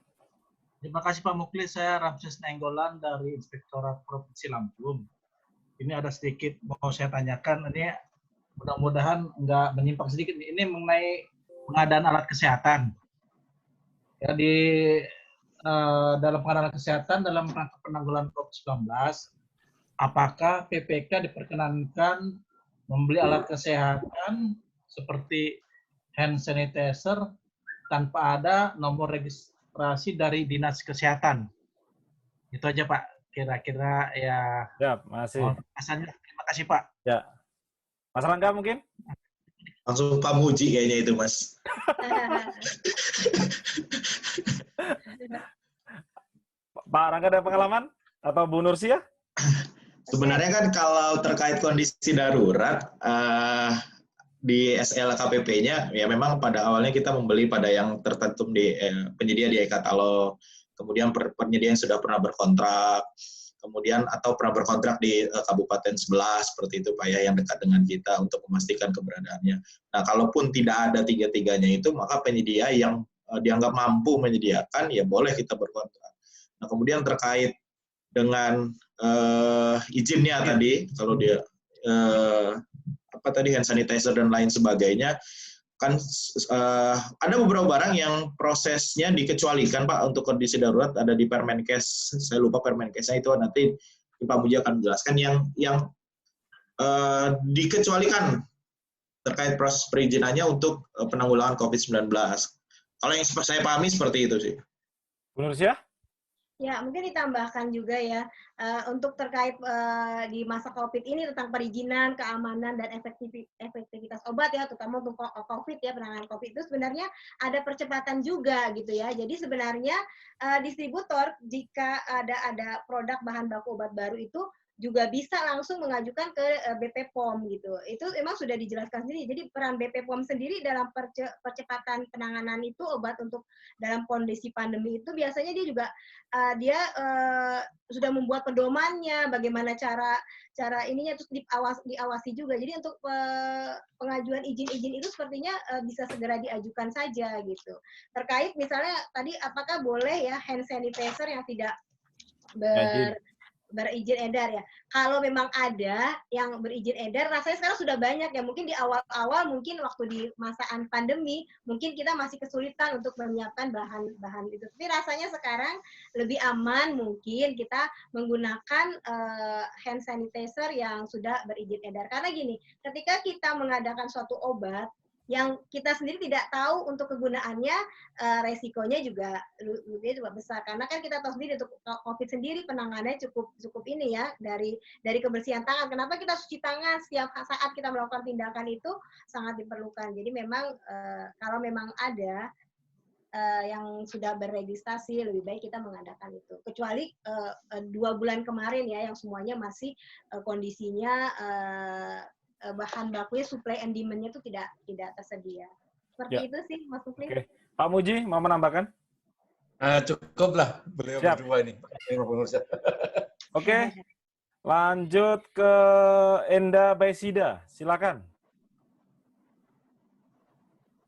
Terima kasih Pak Muklis. Saya Ramses Nainggolan dari Inspektorat Provinsi Lampung. Ini ada sedikit mau saya tanyakan. Ini mudah-mudahan nggak menyimpang sedikit. Ini mengenai pengadaan alat kesehatan. Ya, dalam pengadaan kesehatan dalam rangka penanggulangan COVID-19, apakah PPK diperkenankan membeli alat kesehatan seperti hand sanitizer tanpa ada nomor registrasi dari Dinas Kesehatan? Itu aja Pak, kira-kira ya. Ya, masih. Terima kasih Pak. Ya. Mas Rangga mungkin? Langsung Pak Muji kayaknya itu, Mas. Pak Rangga ada pengalaman? Atau Bu Nursia? Sebenarnya kan kalau terkait kondisi darurat, di SLKPP-nya, ya memang pada awalnya kita membeli pada yang tertentu di penyedia di e-katalog, kemudian penyedia yang sudah pernah berkontrak, kemudian atau pernah berkontrak di kabupaten sebelah seperti itu Pak ya, yang dekat dengan kita untuk memastikan keberadaannya. Nah, kalaupun tidak ada tiga-tiganya itu, maka penyedia yang dianggap mampu menyediakan ya boleh kita berkontrak. Nah, kemudian terkait dengan izinnya tadi, kalau dia hand sanitizer dan lain sebagainya, kan ada beberapa barang yang prosesnya dikecualikan Pak untuk kondisi darurat, ada di Permenkes, saya lupa Permenkesnya itu, nanti Pak Muji akan menjelaskan yang dikecualikan terkait proses perizinannya untuk penanggulangan COVID-19. Kalau yang saya pahami seperti itu sih. Bu Nursia? Ya, mungkin ditambahkan juga ya, untuk terkait di masa COVID ini tentang perizinan, keamanan, dan efektivitas obat ya, terutama untuk COVID ya, penanganan COVID itu sebenarnya ada percepatan juga gitu ya. Jadi sebenarnya distributor jika ada produk bahan baku obat baru itu juga bisa langsung mengajukan ke BP POM gitu. Itu memang sudah dijelaskan sendiri. Jadi peran BP POM sendiri dalam percepatan penanganan itu obat untuk dalam kondisi pandemi itu biasanya dia juga sudah membuat pedomannya, bagaimana cara ininya terus diawasi juga. Jadi untuk pengajuan izin-izin itu sepertinya bisa segera diajukan saja gitu. Terkait misalnya tadi apakah boleh ya hand sanitizer yang tidak berizin edar ya. Kalau memang ada yang berizin edar, rasanya sekarang sudah banyak ya. Mungkin di awal-awal, mungkin waktu di masaan pandemi, mungkin kita masih kesulitan untuk menyiapkan bahan-bahan itu. Tapi rasanya sekarang lebih aman mungkin kita menggunakan hand sanitizer yang sudah berizin edar. Karena gini, ketika kita mengadakan suatu obat, yang kita sendiri tidak tahu untuk kegunaannya, resikonya juga besar. Karena kan kita tahu sendiri untuk COVID sendiri penanganannya cukup ini ya, dari kebersihan tangan. Kenapa kita cuci tangan setiap saat kita melakukan tindakan itu sangat diperlukan. Jadi memang kalau memang ada yang sudah berregistrasi, lebih baik kita mengadakan itu. Kecuali 2 bulan kemarin ya, yang semuanya masih kondisinya bahan bakunya supply and demand-nya itu tidak tersedia. Seperti itu sih, Mas Mufli. Oke. Pak Muji mau menambahkan? Cukup lah, beliau berdua ini. Oke. Lanjut ke Enda Baisida, silakan.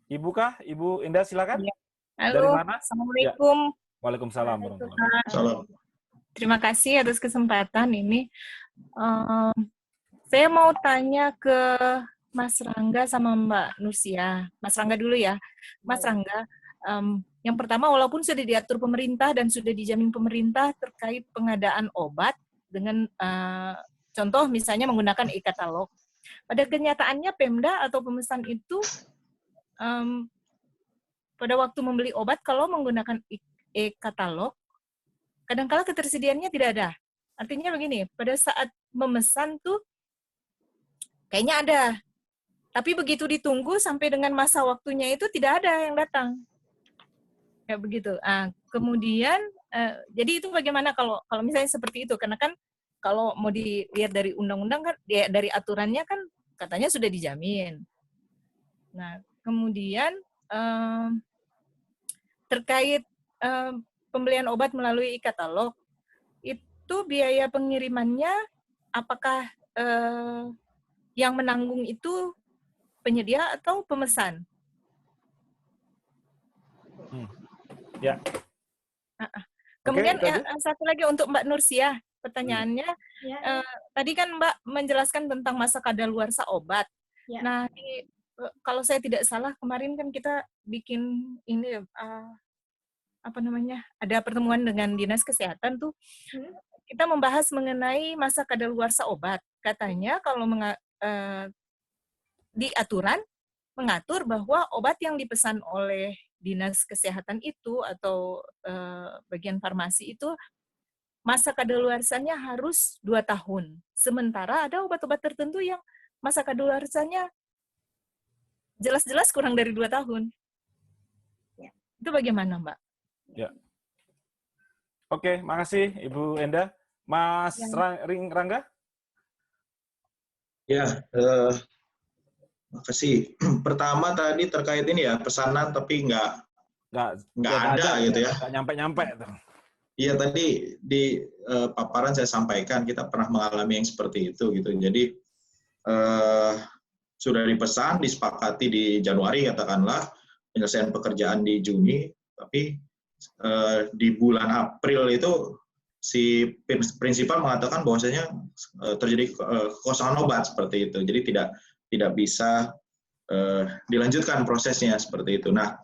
Ibu kah? Ibu Enda, silakan. Ya. Dari Halo, mana? Assalamualaikum. Ya. Waalaikumsalam warahmatullahi wabarakatuh. Salam. Terima kasih atas kesempatan ini. Saya mau tanya ke Mas Rangga sama Mbak Nursia. Mas Rangga dulu ya. Mas Rangga, yang pertama walaupun sudah diatur pemerintah dan sudah dijamin pemerintah terkait pengadaan obat dengan contoh misalnya menggunakan e-katalog. Pada kenyataannya Pemda atau pemesan itu pada waktu membeli obat kalau menggunakan e-katalog, kadang-kala ketersediaannya tidak ada. Artinya begini, pada saat memesan tuh kayaknya ada. Tapi begitu ditunggu sampai dengan masa waktunya itu tidak ada yang datang. Kayak begitu. Kemudian, jadi itu bagaimana kalau misalnya seperti itu? Karena kan kalau mau dilihat dari undang-undang kan, dari aturannya kan katanya sudah dijamin. Nah, kemudian terkait pembelian obat melalui e-katalog, itu biaya pengirimannya apakah yang menanggung itu penyedia atau pemesan? Ya. Kemudian Oke, satu lagi untuk Mbak Nursia, pertanyaannya, tadi kan Mbak menjelaskan tentang masa kadaluarsa obat. Ya. Nah, kalau saya tidak salah kemarin kan kita bikin ini ada pertemuan dengan Dinas Kesehatan tuh. Kita membahas mengenai masa kadaluarsa obat. Katanya kalau di aturan mengatur bahwa obat yang dipesan oleh Dinas Kesehatan itu atau bagian farmasi itu masa kadaluarsanya harus 2 tahun. Sementara ada obat-obat tertentu yang masa kadaluarsanya jelas-jelas kurang dari 2 tahun. Ya. Itu bagaimana, Mbak? Ya. Oke, makasih Ibu Enda. Mas Rangga? Ya, makasih. Pertama tadi terkait ini ya, pesanan tapi nggak ada gitu ya. Nggak nyampe-nyampe. Iya, tadi di paparan saya sampaikan kita pernah mengalami yang seperti itu gitu. Jadi sudah dipesan, disepakati di Januari katakanlah, penyelesaian pekerjaan di Juni, tapi di bulan April itu si prinsipal mengatakan bahwasanya terjadi kekosongan obat seperti itu. Jadi tidak bisa dilanjutkan prosesnya seperti itu. Nah,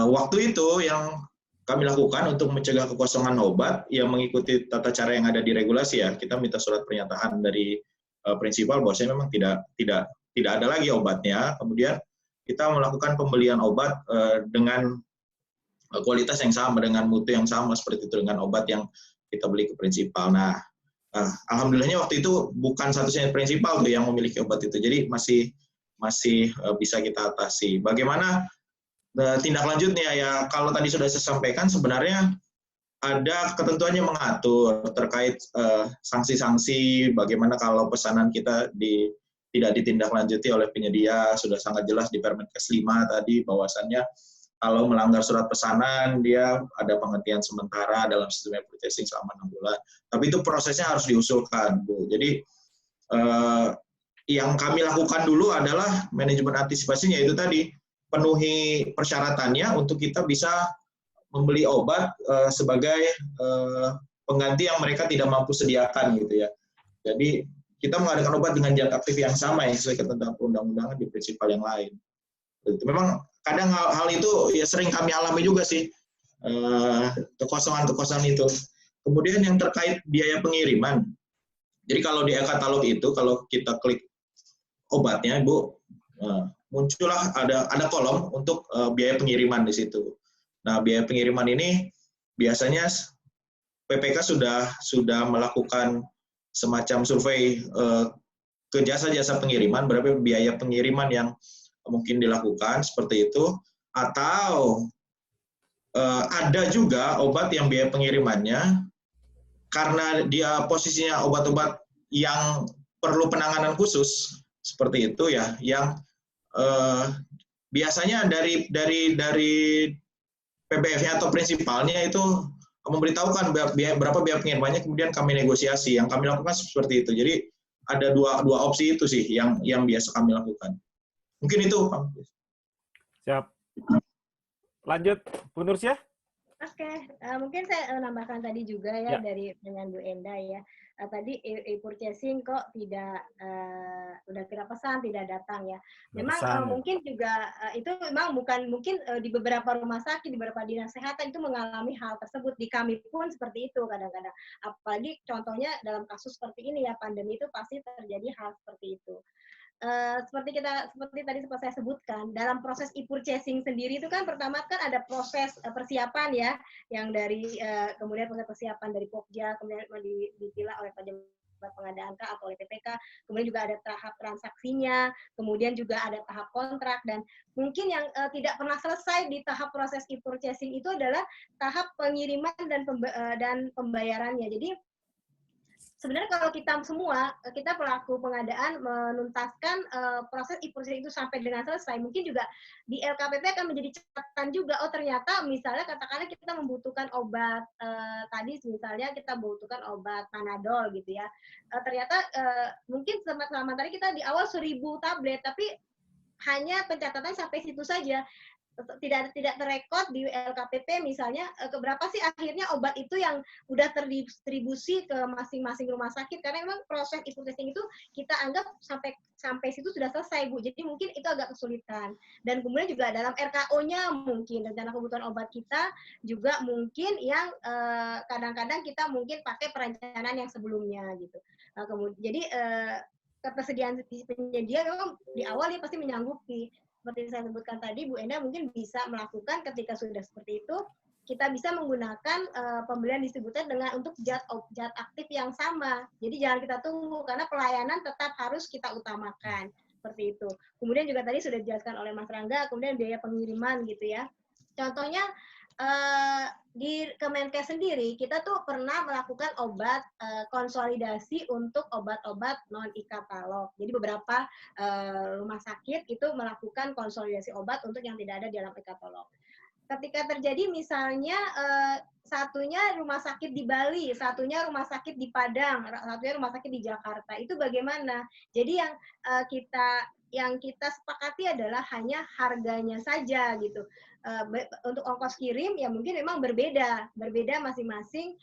waktu itu yang kami lakukan untuk mencegah kekosongan obat, yang mengikuti tata cara yang ada di regulasi ya, kita minta surat pernyataan dari prinsipal bahwasanya memang tidak ada lagi obatnya. Kemudian kita melakukan pembelian obat dengan kualitas yang sama, dengan mutu yang sama seperti itu, dengan obat yang kita beli ke prinsipal. Nah, alhamdulillahnya waktu itu bukan satu-satunya prinsipal tuh yang memiliki obat itu, jadi masih bisa kita atasi. Bagaimana tindak lanjutnya ya? Kalau tadi sudah saya sampaikan, sebenarnya ada ketentuannya mengatur terkait sanksi-sanksi, bagaimana kalau pesanan kita tidak ditindaklanjuti oleh penyedia. Sudah sangat jelas di Permenkes 5 tadi bahwasannya kalau melanggar surat pesanan dia ada penghentian sementara dalam sistem purchasing selama 6 bulan. Tapi itu prosesnya harus diusulkan, Bu. Jadi yang kami lakukan dulu adalah manajemen antisipasinya, itu tadi penuhi persyaratannya untuk kita bisa membeli obat sebagai pengganti yang mereka tidak mampu sediakan gitu ya. Jadi kita mengadakan obat dengan zat aktif yang sama yang sesuai ketentuan perundang-undangan di prinsipal yang lain. Memang kadang hal itu ya sering kami alami juga sih, kekosongan itu. Kemudian yang terkait biaya pengiriman. Jadi kalau di e-katalog itu kalau kita klik obatnya, Bu, muncullah ada kolom untuk biaya pengiriman di situ. Nah, biaya pengiriman ini biasanya PPK sudah melakukan semacam survei ke jasa-jasa pengiriman, berapa biaya pengiriman yang mungkin dilakukan seperti itu, atau ada juga obat yang biaya pengirimannya karena dia posisinya obat-obat yang perlu penanganan khusus seperti itu ya, yang biasanya dari PBF-nya atau prinsipalnya itu memberitahukan berapa biaya pengirimannya, kemudian kami negosiasi. Yang kami lakukan seperti itu. Jadi ada dua opsi itu sih yang biasa kami lakukan. Mungkin itu, Pak. Siap. Lanjut, Bu Nursyah. Oke, mungkin saya nambahkan tadi juga ya, dari dengan Bu Enda ya. Tadi e-purchasing kok tidak udah kira pesan tidak datang ya. Memang mungkin juga itu memang bukan mungkin di beberapa rumah sakit, di beberapa dinas kesehatan itu mengalami hal tersebut. Di kami pun seperti itu kadang-kadang. Apalagi contohnya dalam kasus seperti ini ya, pandemi itu pasti terjadi hal seperti itu. Seperti tadi sempat saya sebutkan, dalam proses e-purchasing sendiri itu kan pertama kan ada proses persiapan ya, yang dari kemudian proses persiapan dari Pokja, kemudian dipilah oleh pejabat pengadaan atau oleh PPK, kemudian juga ada tahap transaksinya, kemudian juga ada tahap kontrak, dan mungkin yang tidak pernah selesai di tahap proses e-purchasing itu adalah tahap pengiriman dan pembayarannya. Jadi sebenarnya kalau kita pelaku pengadaan menuntaskan proses e-purchasing itu sampai dengan selesai, mungkin juga di LKPP akan menjadi catatan juga, oh ternyata misalnya katakanlah kita membutuhkan obat, tadi misalnya kita membutuhkan obat Panadol gitu ya, ternyata mungkin selama tadi kita di awal 1.000 tablet, tapi hanya pencatatan sampai situ saja. Tidak terrekod di LKPP misalnya berapa sih akhirnya obat itu yang udah terdistribusi ke masing-masing rumah sakit, karena memang proses e-purchasing itu kita anggap sampai situ sudah selesai, Bu. Jadi mungkin itu agak kesulitan. Dan kemudian juga dalam RKO-nya mungkin rencana kebutuhan obat kita juga mungkin yang kadang-kadang kita mungkin pakai perencanaan yang sebelumnya gitu. Jadi ketersediaan penyedia memang di awal dia pasti menyanggupi. Seperti saya sebutkan tadi, Bu Enda mungkin bisa melakukan ketika sudah seperti itu, kita bisa menggunakan pembelian distributor untuk zat aktif yang sama. Jadi jangan kita tunggu, karena pelayanan tetap harus kita utamakan. Seperti itu. Kemudian juga tadi sudah dijelaskan oleh Mas Rangga, kemudian biaya pengiriman gitu ya. Contohnya, di Kemenkes sendiri, kita tuh pernah melakukan konsolidasi untuk obat-obat non-e-katalog. Jadi beberapa rumah sakit itu melakukan konsolidasi obat untuk yang tidak ada di dalam e-katalog. Ketika terjadi misalnya satunya rumah sakit di Bali, satunya rumah sakit di Padang, satunya rumah sakit di Jakarta, itu bagaimana? Jadi yang kita sepakati adalah hanya harganya saja gitu. Untuk ongkos kirim ya mungkin memang berbeda masing-masing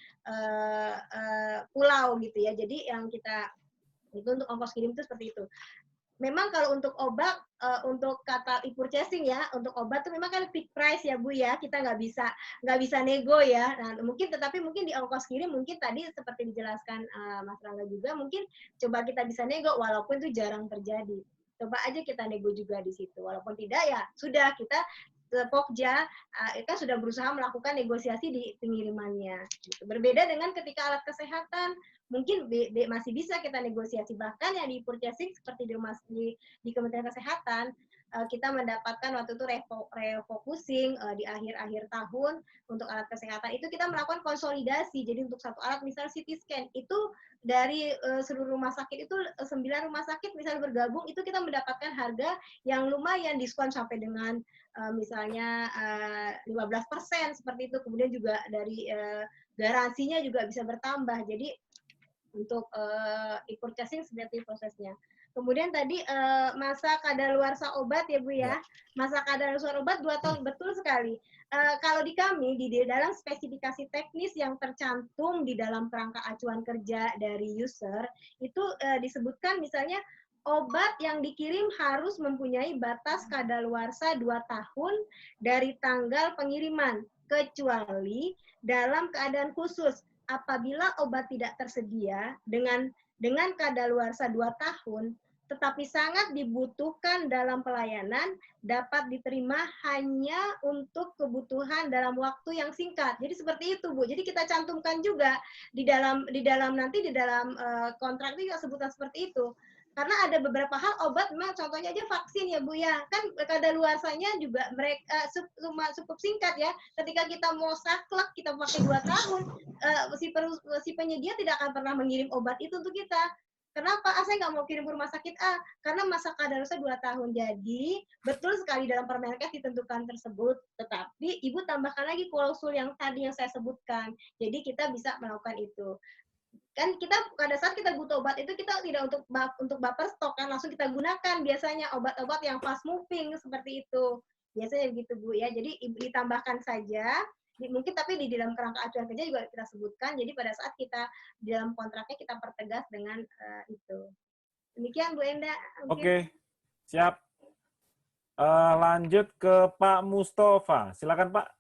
pulau gitu ya. Jadi yang kita itu untuk ongkos kirim itu seperti itu. Memang kalau untuk obat, untuk kata e-purchasing ya, untuk obat tuh memang kan fixed price ya Bu ya, kita nggak bisa nego ya. Nah tetapi mungkin di ongkos kirim mungkin tadi seperti dijelaskan Mas Rangga juga, mungkin coba kita bisa nego walaupun itu jarang terjadi. Coba aja kita nego juga di situ, walaupun tidak ya sudah kita Pokja kan sudah berusaha melakukan negosiasi di pengirimannya. Gitu. Berbeda dengan ketika alat kesehatan, mungkin masih bisa kita negosiasi. Bahkan yang di purchasing seperti di Kementerian Kesehatan, kita mendapatkan waktu itu refocusing di akhir-akhir tahun untuk alat kesehatan. Itu kita melakukan konsolidasi. Jadi untuk satu alat misalnya CT scan itu dari seluruh rumah sakit itu 9 rumah sakit misalnya bergabung, itu kita mendapatkan harga yang lumayan, diskon sampai dengan misalnya 15% seperti itu. Kemudian juga dari garansinya juga bisa bertambah. Jadi untuk e-purchasing seperti prosesnya. Kemudian tadi masa kadaluarsa obat ya Bu ya. Masa kadaluarsa obat 2 tahun, betul sekali. Kalau di kami di dalam spesifikasi teknis yang tercantum di dalam kerangka acuan kerja dari user itu disebutkan misalnya obat yang dikirim harus mempunyai batas kadaluarsa 2 tahun dari tanggal pengiriman, kecuali dalam keadaan khusus. Apabila obat tidak tersedia dengan kadaluarsa 2 tahun, tetapi sangat dibutuhkan dalam pelayanan, dapat diterima hanya untuk kebutuhan dalam waktu yang singkat. Jadi seperti itu, Bu. Jadi kita cantumkan juga di dalam kontrak itu juga sebutan seperti itu. Karena ada beberapa hal obat, memang contohnya aja vaksin ya Bu ya, kan kadaluarsanya juga mereka cukup singkat ya. Ketika kita mau saklek, kita pakai 2 tahun, si penyedia tidak akan pernah mengirim obat itu untuk kita. Kenapa? Saya nggak mau kirim ke rumah sakit A, karena masa kadaluarsa 2 tahun. Jadi betul sekali dalam Permenkes ditentukan tersebut, tetapi Ibu tambahkan lagi klausul yang tadi yang saya sebutkan. Jadi kita bisa melakukan itu. Kan kita pada saat kita butuh obat itu kita tidak untuk buffer stok kan, langsung kita gunakan biasanya obat-obat yang fast moving seperti itu biasanya begitu Bu ya. Jadi ditambahkan saja mungkin, tapi di dalam kerangka acuan kerja juga kita sebutkan. Jadi pada saat kita di dalam kontraknya kita pertegas dengan itu. Demikian Bu Enda. Oke, siap. Lanjut ke Pak Mustafa, silakan Pak.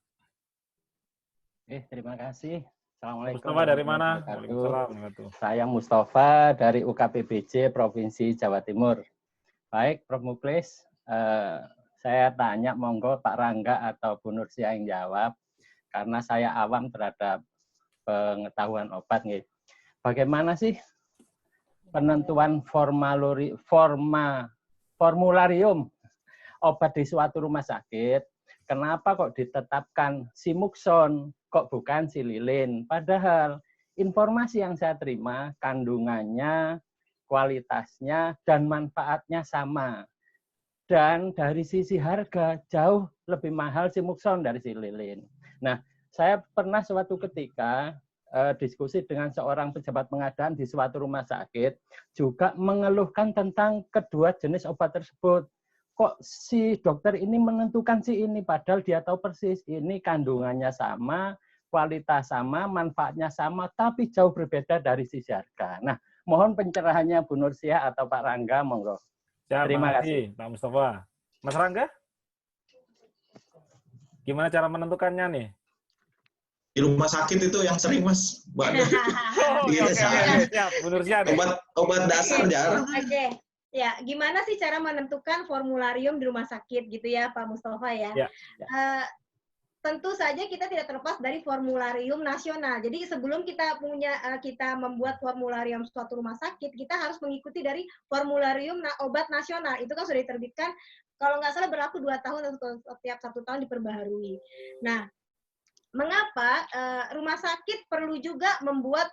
Terima kasih. Assalamualaikum. Mustafa dari mana? Waalaikumsalam. Saya Mustafa dari UKPBJ Provinsi Jawa Timur. Baik, Prof. Muklis, saya tanya monggo Pak Rangga atau Bu Nursia yang jawab, karena saya awam terhadap pengetahuan obat. Bagaimana sih penentuan formularium obat di suatu rumah sakit? Kenapa kok ditetapkan Simuxon, kok bukan Sililin? Padahal informasi yang saya terima, kandungannya, kualitasnya, dan manfaatnya sama. Dan dari sisi harga, jauh lebih mahal Simuxon dari Sililin. Nah, saya pernah suatu ketika diskusi dengan seorang pejabat pengadaan di suatu rumah sakit, juga mengeluhkan tentang kedua jenis obat tersebut. Kok si dokter ini menentukan si ini, padahal dia tahu persis ini kandungannya sama, kualitas sama, manfaatnya sama, tapi jauh berbeda dari sisi harga. Nah, mohon pencerahannya Bu Nursia atau Pak Rangga, monggo. Terima kasih, Pak Mustafa. Mas Rangga? Gimana cara menentukannya nih? Di rumah sakit itu yang sering, Mas. Oke, siap. Bu Nursia deh. Obat dasar jarang. Oke. Ya, gimana sih cara menentukan formularium di rumah sakit gitu ya, Pak Mustafa ya? Tentu saja kita tidak terlepas dari formularium nasional. Jadi sebelum kita membuat formularium suatu rumah sakit, kita harus mengikuti dari formularium obat nasional. Itu kan sudah diterbitkan, kalau nggak salah berlaku 2 tahun atau setiap 1 tahun diperbaharui. Nah, mengapa rumah sakit perlu juga membuat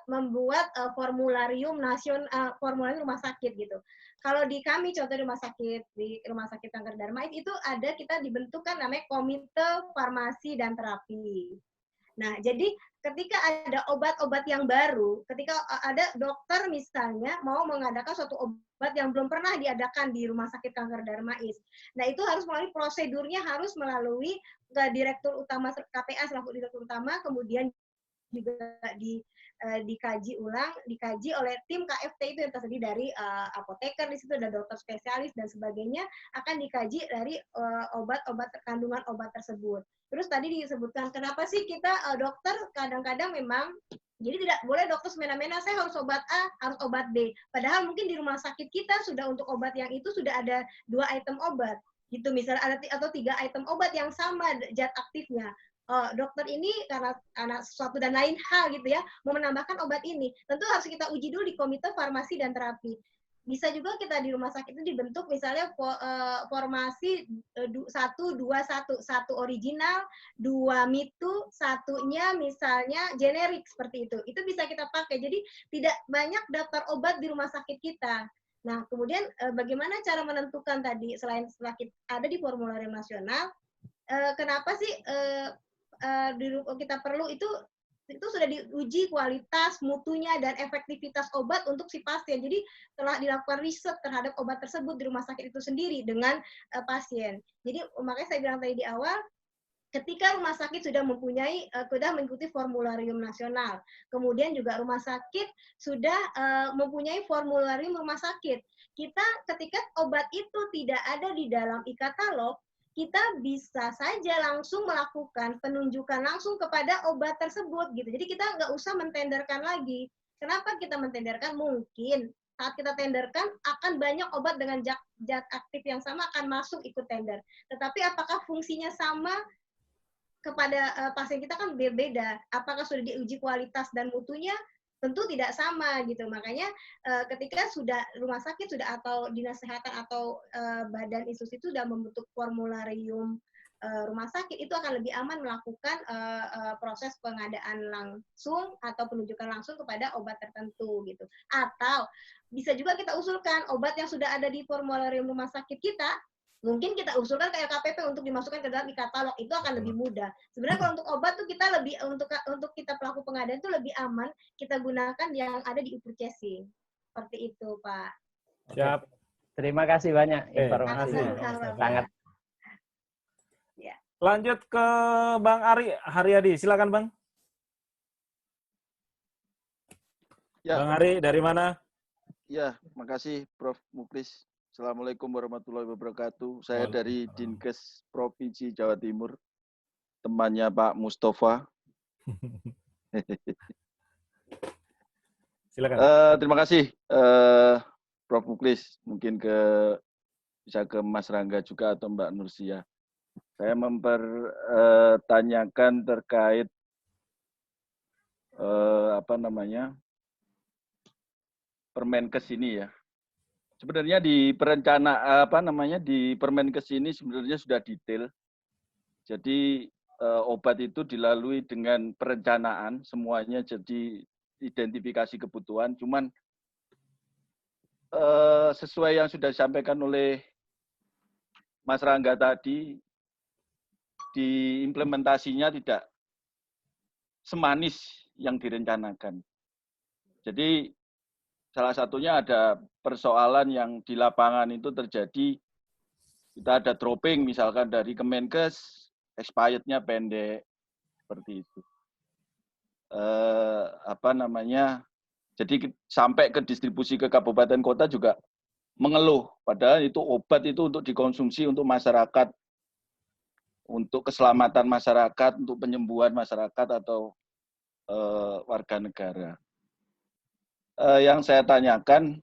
formularium nasional, formularium rumah sakit gitu? Kalau di kami contoh di rumah sakit Kanker Darmais itu ada, kita dibentukkan namanya Komite Farmasi dan Terapi. Nah, jadi ketika ada obat-obat yang baru, ketika ada dokter misalnya mau mengadakan suatu obat yang belum pernah diadakan di rumah sakit Kanker Darmais. Nah, itu harus melalui prosedurnya, harus melalui direktur utama KPA selaku direktur utama, kemudian juga dikaji oleh tim KFT itu yang terdiri dari apoteker, di situ ada dokter spesialis dan sebagainya, akan dikaji dari obat-obat, kandungan obat tersebut. Terus tadi disebutkan kenapa sih kita dokter kadang-kadang memang jadi tidak boleh dokter semena-mena saya harus obat A, harus obat B. Padahal mungkin di rumah sakit kita sudah untuk obat yang itu sudah ada 2 item obat. Gitu misalnya ada atau 3 item obat yang sama zat aktifnya. Dokter ini karena sesuatu dan lain hal gitu ya, mau menambahkan obat ini, tentu harus kita uji dulu di Komite Farmasi dan Terapi. bisa juga kita di rumah sakit itu dibentuk misalnya formasi 1, 2, 1. 1 original, 2 mitu, satunya misalnya generik seperti itu. Itu bisa kita pakai. Jadi tidak banyak daftar obat di rumah sakit kita. Nah, kemudian bagaimana cara menentukan tadi selain setelah ada di formularium nasional, kenapa sih kita perlu itu sudah diuji kualitas, mutunya, dan efektivitas obat untuk si pasien. Jadi telah dilakukan riset terhadap obat tersebut di rumah sakit itu sendiri dengan pasien. Jadi makanya saya bilang tadi di awal, ketika rumah sakit sudah mengikuti formularium nasional, kemudian juga rumah sakit sudah mempunyai formularium rumah sakit. Kita ketika obat itu tidak ada di dalam e-katalog, kita bisa saja langsung melakukan penunjukan langsung kepada obat tersebut gitu. Jadi kita nggak usah mentenderkan lagi. Kenapa kita mentenderkan? Mungkin saat kita tenderkan akan banyak obat dengan zat aktif yang sama akan masuk ikut tender. Tetapi apakah fungsinya sama kepada pasien kita kan berbeda. Apakah sudah diuji kualitas dan mutunya? Tentu tidak sama gitu. Makanya ketika sudah rumah sakit sudah atau dinas kesehatan atau badan institusi itu sudah membentuk formularium rumah sakit, itu akan lebih aman melakukan proses pengadaan langsung atau penunjukan langsung kepada obat tertentu gitu. Atau bisa juga kita usulkan obat yang sudah ada di formularium rumah sakit kita, mungkin kita usulkan ke LKPP untuk dimasukkan ke dalam e-katalog, itu akan lebih mudah. Sebenarnya kalau untuk obat tuh kita lebih untuk kita pelaku pengadaan itu lebih aman kita gunakan yang ada di e-purchasing. Seperti itu, Pak. Siap. Terima kasih banyak informasinya. Sangat. Ya. Lanjut ke Bang Ari Haryadi. Silakan, Bang. Ya. Bang Ari dari mana? Ya, makasih Prof. Muklis. Assalamualaikum warahmatullahi wabarakatuh. Saya dari Dinkes Provinsi Jawa Timur, temannya Pak Mustafa. Silakan. Terima kasih, Prof. Muklis. Mungkin bisa ke Mas Rangga juga atau Mbak Nursia. Saya mempertanyakan terkait Permenkes ini ya. Sebenarnya di di Permenkes ini sebenarnya sudah detail. Jadi obat itu dilalui dengan perencanaan semuanya, jadi identifikasi kebutuhan. Cuman sesuai yang sudah disampaikan oleh Mas Rangga tadi, di implementasinya tidak semanis yang direncanakan. Jadi salah satunya ada persoalan yang di lapangan itu terjadi, kita ada dropping misalkan dari Kemenkes, expired-nya pendek, seperti itu. Jadi sampai ke distribusi ke kabupaten kota juga mengeluh, padahal itu obat itu untuk dikonsumsi untuk masyarakat, untuk keselamatan masyarakat, untuk penyembuhan masyarakat atau warga negara. Yang saya tanyakan,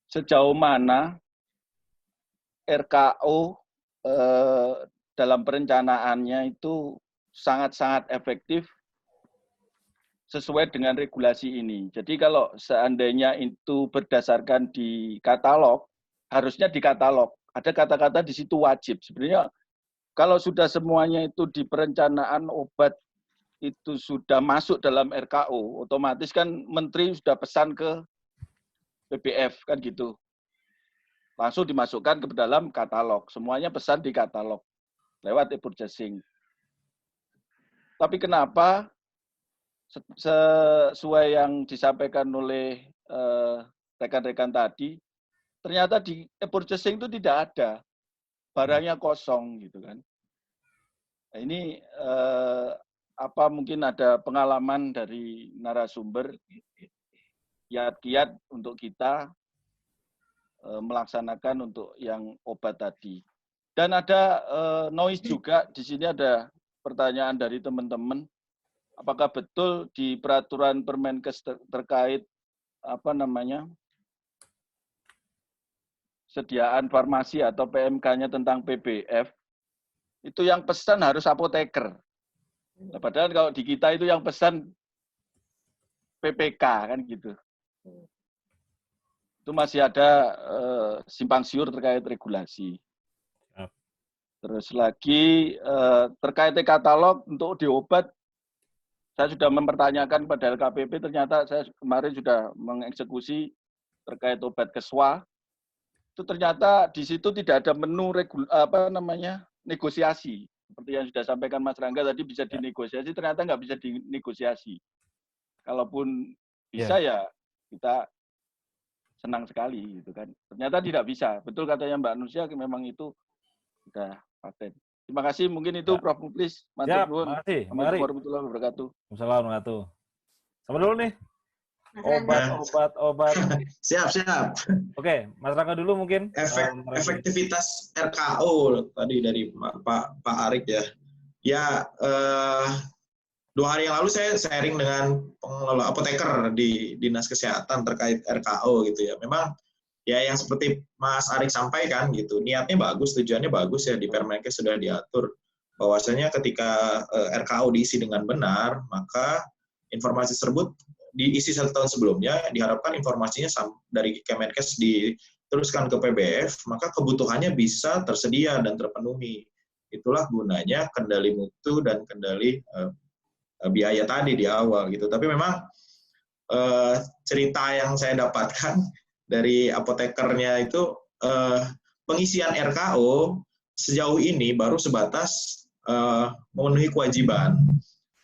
sejauh mana RKO dalam perencanaannya itu sangat-sangat efektif sesuai dengan regulasi ini. Jadi kalau seandainya itu berdasarkan di katalog, harusnya di katalog. Ada kata-kata di situ wajib. Sebenarnya kalau sudah semuanya itu di perencanaan obat itu sudah masuk dalam RKO, otomatis kan Menteri sudah pesan ke BPF, kan gitu. Langsung dimasukkan ke dalam katalog. Semuanya pesan di katalog, lewat e-purchasing. Tapi kenapa sesuai yang disampaikan oleh rekan-rekan tadi, ternyata di e-purchasing itu tidak ada. Barangnya kosong, gitu kan. Nah, ini mungkin ada pengalaman dari narasumber kiat-kiat untuk kita melaksanakan untuk yang obat tadi. Dan ada noise juga, di sini ada pertanyaan dari teman-teman, apakah betul di peraturan Permenkes terkait sediaan farmasi atau PMK-nya tentang PBF, itu yang pesan harus apoteker. Nah, padahal kalau di kita itu yang pesan PPK kan gitu. itu masih ada simpang siur terkait regulasi. Terus lagi terkait e-katalog untuk di obat, saya sudah mempertanyakan kepada LKPP, ternyata saya kemarin sudah mengeksekusi terkait obat keswa. Itu ternyata di situ tidak ada menu negosiasi. Seperti yang sudah sampaikan Mas Rangga tadi, bisa dinegosiasi, ternyata nggak bisa dinegosiasi. Kalaupun bisa ya kita senang sekali gitu kan. Ternyata tidak bisa. Betul katanya Mbak Nusia, memang itu sudah paten. Terima kasih. Mungkin itu Prof. Muklis. Siap, makasih. Assalamualaikum warahmatullahi wabarakatuh. Assalamualaikum. Sama dulu nih. Mas Rangga. Obat. Siap. Oke, Mas Rangga dulu mungkin. Efektivitas RKO tadi dari Pak Arik ya. Ya, 2 hari yang lalu saya sharing dengan pengelola apoteker di Dinas Kesehatan terkait RKO gitu ya. Memang ya yang seperti Mas Arik sampaikan gitu, niatnya bagus, tujuannya bagus ya, di Permenkes sudah diatur bahwasanya ketika RKO diisi dengan benar, maka informasi tersebut diisi 1 tahun sebelumnya, diharapkan informasinya dari Kemenkes diteruskan ke PBF, maka kebutuhannya bisa tersedia dan terpenuhi. Itulah gunanya kendali mutu dan kendali biaya tadi di awal gitu. Tapi memang cerita yang saya dapatkan dari apotekernya itu pengisian RKO sejauh ini baru sebatas memenuhi kewajiban.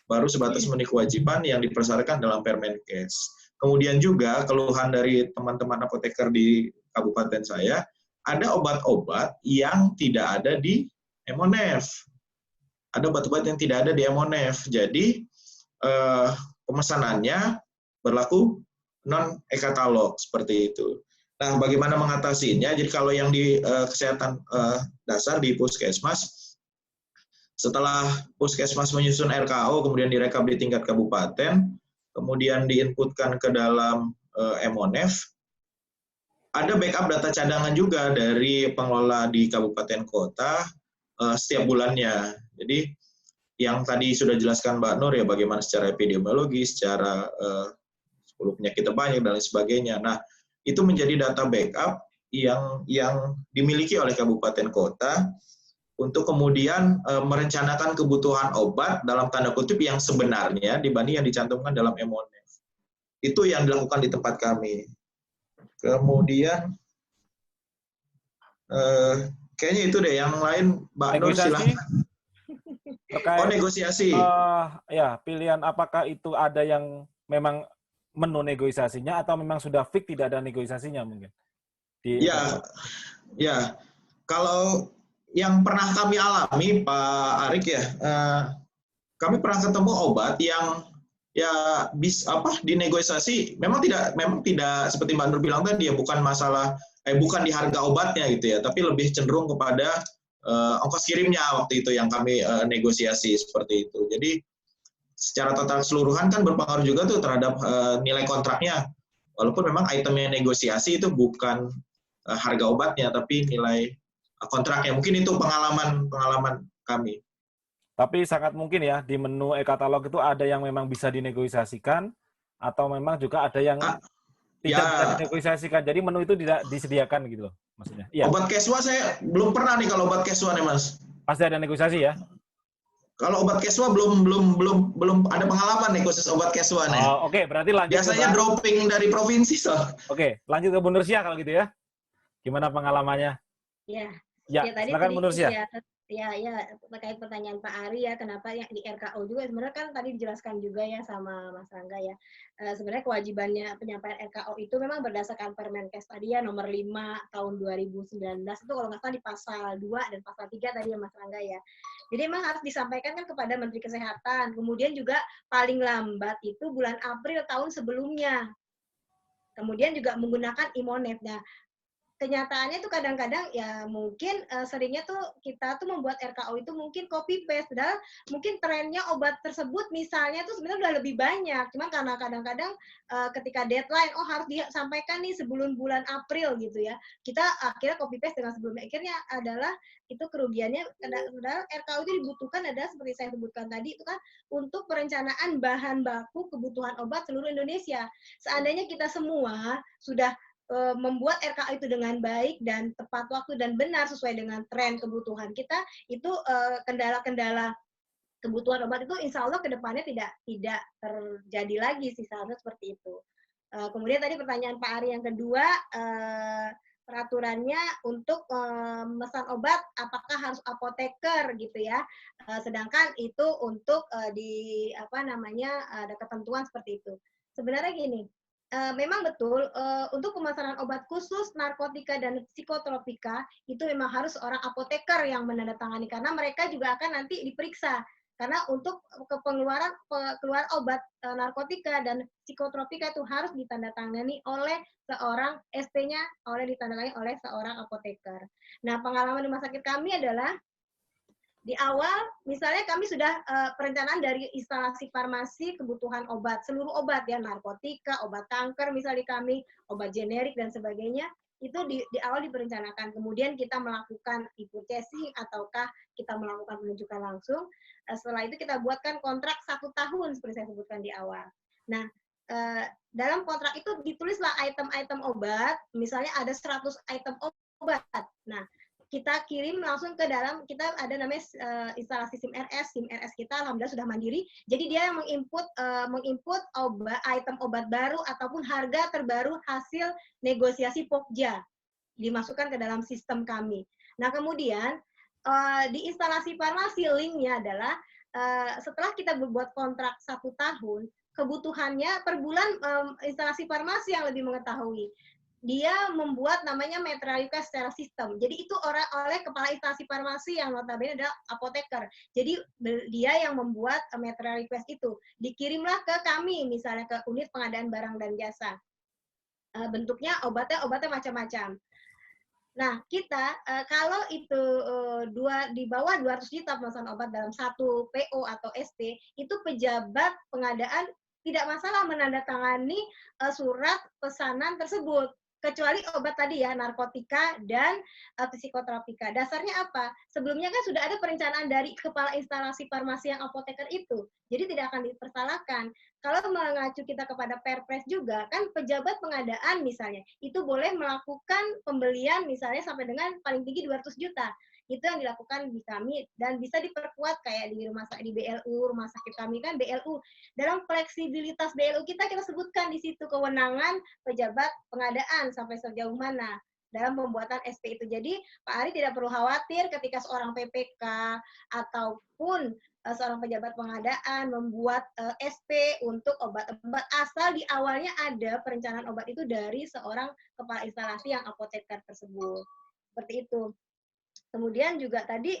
Yang dipersyaratkan dalam Permenkes. Kemudian juga keluhan dari teman-teman apoteker di kabupaten saya, ada obat-obat yang tidak ada di Emonef. Jadi pemesanannya berlaku non e-katalog seperti itu. Nah, bagaimana mengatasinya? Jadi kalau yang di kesehatan dasar di Puskesmas, setelah Puskesmas menyusun RKO, kemudian direkap di tingkat kabupaten, kemudian diinputkan ke dalam Emonef, ada backup data cadangan juga dari pengelola di kabupaten kota setiap bulannya. Jadi yang tadi sudah dijelaskan Mbak Nur ya, bagaimana secara epidemiologi, secara 10 penyakit terbanyak dan lain sebagainya. Nah, itu menjadi data backup yang dimiliki oleh kabupaten kota untuk kemudian merencanakan kebutuhan obat dalam tanda kutip yang sebenarnya dibanding yang dicantumkan dalam Emonef. Itu yang dilakukan di tempat kami. Kemudian kayaknya itu deh, yang lain Mbak Nur silakan. Terkait, negosiasi. Ya, pilihan apakah itu ada yang memang menu negosiasinya atau memang sudah fix tidak ada negosiasinya mungkin? Ya. Kalau yang pernah kami alami Pak Arik ya, kami pernah ketemu obat yang ya dinegosiasi, memang tidak seperti Mbak Nur bilang tadi ya, bukan di harga obatnya gitu ya, tapi lebih cenderung kepada ongkos kirimnya waktu itu yang kami negosiasi seperti itu. Jadi secara total keseluruhan kan berpengaruh juga tuh terhadap nilai kontraknya. Walaupun memang itemnya negosiasi itu bukan harga obatnya, tapi nilai kontraknya. Mungkin itu pengalaman kami. Tapi sangat mungkin ya di menu e-katalog itu ada yang memang bisa dinegosiasikan atau memang juga ada yang tidak bisa dinegosiasikan. Jadi menu itu tidak disediakan gitu loh maksudnya. Iya. Obat keswa saya belum pernah nih kalau obat keswa nih Mas. Pasti ada negosiasi ya? Kalau obat keswa belum ada pengalaman nih khusus obat keswa nih. Oke, berarti lanjut. Biasanya dropping dari provinsi Oke, lanjut ke Bu Nursia kalau gitu ya. Gimana pengalamannya? Ya, silakan Bu Nursia. Ya, terkait pertanyaan Pak Ari ya, kenapa yang di RKO juga sebenarnya kan tadi dijelaskan juga ya sama Mas Rangga ya. Sebenarnya kewajibannya penyampaian RKO itu memang berdasarkan Permenkes tadi ya, nomor 5 tahun 2019 itu kalau nggak salah di pasal 2 dan pasal 3 tadi ya Mas Rangga ya. Jadi memang harus disampaikan kan kepada Menteri Kesehatan. Kemudian juga paling lambat itu bulan April tahun sebelumnya. Kemudian juga menggunakan Emonef. Nah, kenyataannya tuh kadang-kadang ya mungkin seringnya tuh kita tuh membuat RKO itu mungkin copy paste, padahal mungkin trennya obat tersebut misalnya tuh sebenarnya udah lebih banyak, cuma karena kadang-kadang ketika deadline harus disampaikan nih sebelum bulan April gitu ya, kita akhirnya copy paste dengan sebelumnya. Akhirnya adalah itu kerugiannya, padahal RKO itu dibutuhkan adalah seperti saya sebutkan tadi itu kan untuk perencanaan bahan baku kebutuhan obat seluruh Indonesia. Seandainya kita semua sudah membuat RKA itu dengan baik dan tepat waktu dan benar sesuai dengan tren kebutuhan kita, itu kendala-kendala kebutuhan obat itu insya Allah kedepannya tidak terjadi lagi sih, seharusnya seperti itu. Kemudian tadi pertanyaan Pak Ari yang kedua, peraturannya untuk memesan obat apakah harus apoteker gitu ya, sedangkan itu untuk di apa namanya ada ketentuan seperti itu. Sebenarnya gini, memang betul untuk pemasaran obat khusus narkotika dan psikotropika itu memang harus seorang apoteker yang menandatangani karena mereka juga akan nanti diperiksa. Karena untuk keluar obat narkotika dan psikotropika itu harus ditandatangani oleh seorang ST-nya, ditandatangani oleh seorang apoteker. Nah, pengalaman di rumah sakit kami adalah di awal, misalnya kami sudah perencanaan dari instalasi farmasi kebutuhan obat, seluruh obat ya, narkotika, obat kanker misalnya kami, obat generik dan sebagainya, itu di awal diperencanakan. Kemudian kita melakukan e-purchasing ataukah kita melakukan penunjukan langsung. Setelah itu kita buatkan kontrak 1 tahun seperti saya sebutkan di awal. Nah, dalam kontrak itu ditulislah item-item obat, misalnya ada 100 item obat. Nah, kita kirim langsung ke dalam, kita ada namanya instalasi SIM RS kita alhamdulillah sudah mandiri. Jadi dia menginput item obat baru ataupun harga terbaru hasil negosiasi Pokja dimasukkan ke dalam sistem kami. Nah, kemudian di instalasi farmasi linknya adalah setelah kita berbuat kontrak 1 tahun, kebutuhannya per bulan instalasi farmasi yang lebih mengetahui. Dia membuat namanya metra request secara sistem. Jadi itu oleh kepala instalasi farmasi yang notabene adalah apoteker. Jadi dia yang membuat metra request itu. Dikirimlah ke kami, misalnya ke unit pengadaan barang dan jasa. Bentuknya obatnya macam-macam. Nah, kita kalau itu di bawah 200 juta pemesanan obat dalam 1 PO atau ST, itu pejabat pengadaan tidak masalah menandatangani surat pesanan tersebut. Kecuali obat tadi ya, narkotika dan psikotropika. Dasarnya apa? Sebelumnya kan sudah ada perencanaan dari kepala instalasi farmasi yang apoteker itu. Jadi tidak akan dipersalahkan. Kalau mengacu kita kepada Perpres juga, kan pejabat pengadaan misalnya, itu boleh melakukan pembelian misalnya sampai dengan paling tinggi 200 juta. Itu yang dilakukan di kami dan bisa diperkuat kayak di BLU, rumah sakit kami kan BLU. Dalam fleksibilitas BLU kita sebutkan di situ kewenangan pejabat pengadaan sampai sejauh mana dalam pembuatan SP itu. Jadi Pak Ari tidak perlu khawatir ketika seorang PPK ataupun seorang pejabat pengadaan membuat SP untuk obat-obat asal di awalnya ada perencanaan obat itu dari seorang kepala instalasi yang apoteker tersebut. Seperti itu. Kemudian juga tadi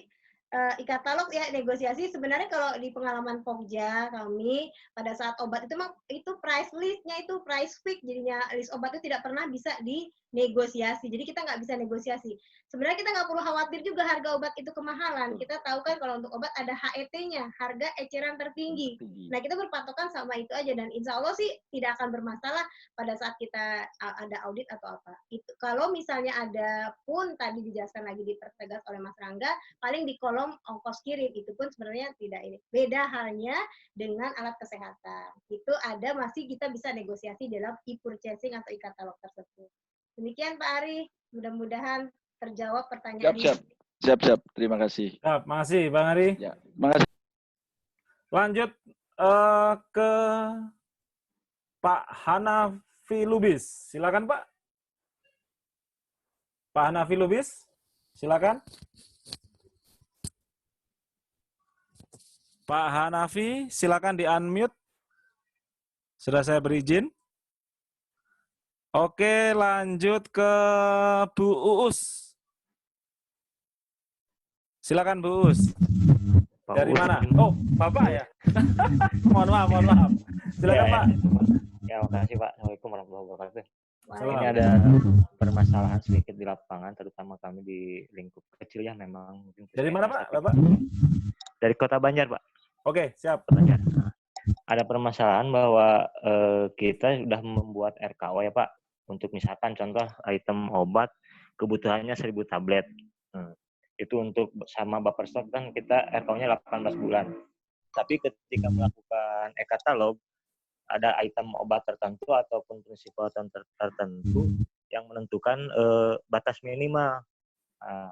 e-katalog ya, negosiasi sebenarnya kalau di pengalaman Pokja kami pada saat obat itu price list-nya itu price fix, jadinya list obat itu tidak pernah bisa dinegosiasi. Jadi kita nggak bisa negosiasi. Sebenarnya kita nggak perlu khawatir juga harga obat itu kemahalan. Kita tahu kan kalau untuk obat ada HET-nya, harga eceran tertinggi. Nah, kita berpatokan sama itu aja dan insya Allah sih tidak akan bermasalah pada saat kita ada audit atau apa. Itu kalau misalnya ada pun tadi dijelaskan lagi dipertegas oleh Mas Rangga, paling di kolom ongkos kirim itu pun sebenarnya tidak ini. Beda halnya dengan alat kesehatan. Itu ada masih kita bisa negosiasi dalam e-purchasing atau e-katalog tersebut. Demikian Pak Ari, mudah-mudahan terjawab pertanyaan ini. Siap. Terima kasih. Siap, makasih Bang Ari. Ya, makasih. Lanjut ke Pak Hanafi Lubis. Silakan Pak. Pak Hanafi Lubis, silakan. Pak Hanafi, silakan di-unmute. Sudah saya berizin. Oke, lanjut ke Bu Uus. Silakan Bu Uus. Dari mana? Oh, Bapak ya? mohon maaf. Silakan Pak. Ya, makasih Pak. Assalamualaikum warahmatullahi wabarakatuh. Ini ada permasalahan sedikit di lapangan, terutama kami di lingkup kecil ya memang. Dari mana Pak? Bapak? Dari Kota Banjar Pak. Oke, siap. Banjar. Ada permasalahan bahwa kita sudah membuat RKO ya Pak. Untuk misalkan contoh item obat kebutuhannya 1000 tablet. Itu untuk sama Bapak Stok kan kita RKO-nya 18 bulan. Tapi ketika melakukan e-katalog, ada item obat tertentu ataupun prinsip tertentu yang menentukan batas minimal. Nah,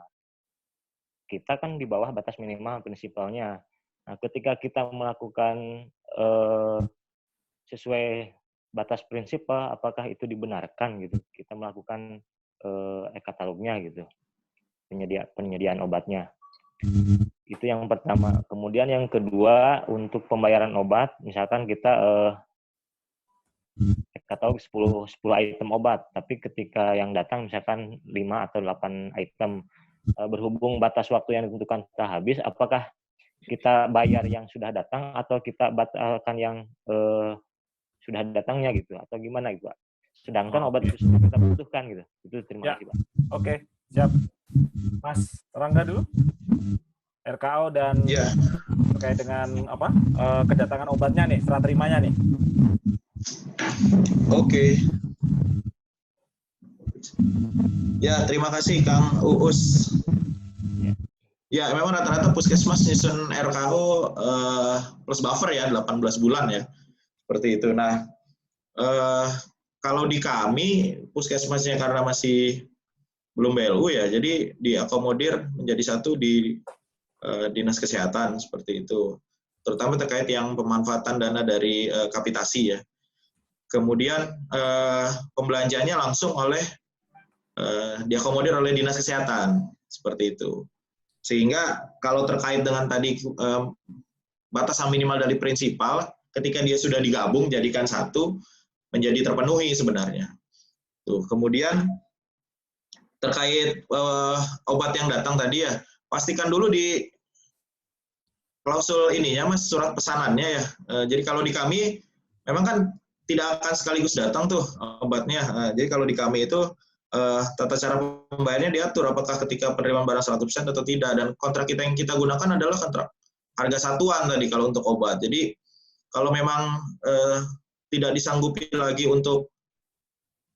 kita kan di bawah batas minimal prinsipalnya. Nah, ketika kita melakukan sesuai batas prinsipal, apakah itu dibenarkan gitu? Kita melakukan e-katalognya gitu, penyediaan obatnya. Itu yang pertama. Kemudian yang kedua, untuk pembayaran obat, misalkan kita katalog 10 item obat, tapi ketika yang datang misalkan 5 atau 8 item, berhubung batas waktu yang ditentukan telah habis, apakah kita bayar yang sudah datang atau kita batalkan yang sudah datangnya gitu, atau gimana gitu, Pak? Sedangkan obat itu sudah kita butuhkan gitu. Itu terima kasih, Pak. Oke, siap. Mas Rangga dulu. RKO dan terkait dengan apa? Kedatangan obatnya nih, serah terimanya nih. Oke. Ya, terima kasih Kang Uus. Ya, memang rata-rata puskesmas nyusun RKO plus buffer ya, 18 bulan ya. Seperti itu. Nah, kalau di kami, puskesmasnya karena masih belum BLU ya, jadi diakomodir menjadi satu di Dinas Kesehatan, seperti itu. Terutama terkait yang pemanfaatan dana dari kapitasi ya. Kemudian pembelanjaannya langsung oleh diakomodir oleh Dinas Kesehatan, seperti itu. Sehingga kalau terkait dengan tadi batasan minimal dari prinsipal, ketika dia sudah digabung jadikan satu, menjadi terpenuhi sebenarnya. Tuh, kemudian terkait obat yang datang tadi ya, pastikan dulu di klausul ininya Mas, surat pesanannya ya. Jadi kalau di kami memang kan tidak akan sekaligus datang tuh obatnya. Jadi kalau di kami itu tata cara pembayarannya diatur apakah ketika penerimaan barang 100% atau tidak, dan kontrak kita yang kita gunakan adalah kontrak harga satuan tadi kalau untuk obat. Jadi kalau memang tidak disanggupi lagi untuk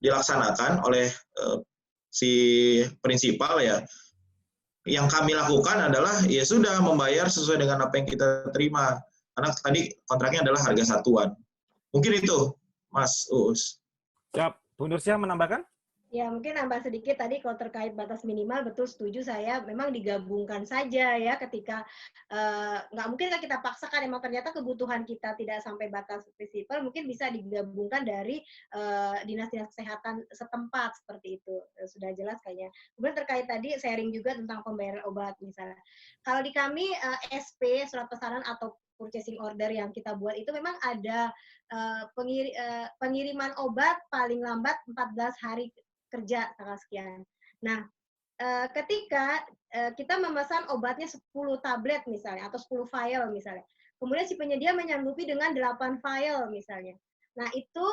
dilaksanakan oleh si prinsipal ya, yang kami lakukan adalah ya sudah membayar sesuai dengan apa yang kita terima, karena tadi kontraknya adalah harga satuan. Mungkin itu Mas Uus. Siap. Bu Nursia menambahkan? Ya, mungkin nambah sedikit tadi kalau terkait batas minimal, betul setuju saya, memang digabungkan saja ya ketika nggak mungkin kita paksakan, emang ternyata kebutuhan kita tidak sampai batas prinsipal, mungkin bisa digabungkan dari dinas-dinas kesehatan setempat, seperti itu. Sudah jelas kayaknya. Kemudian terkait tadi sharing juga tentang pembayaran obat misalnya. Kalau di kami SP, surat pesanan atau purchasing order yang kita buat itu memang ada pengiriman obat paling lambat 14 hari kerja tanggal sekian. Nah, ketika kita memesan obatnya 10 tablet misalnya, atau 10 file misalnya, kemudian si penyedia menyanggupi dengan 8 file misalnya. Nah, itu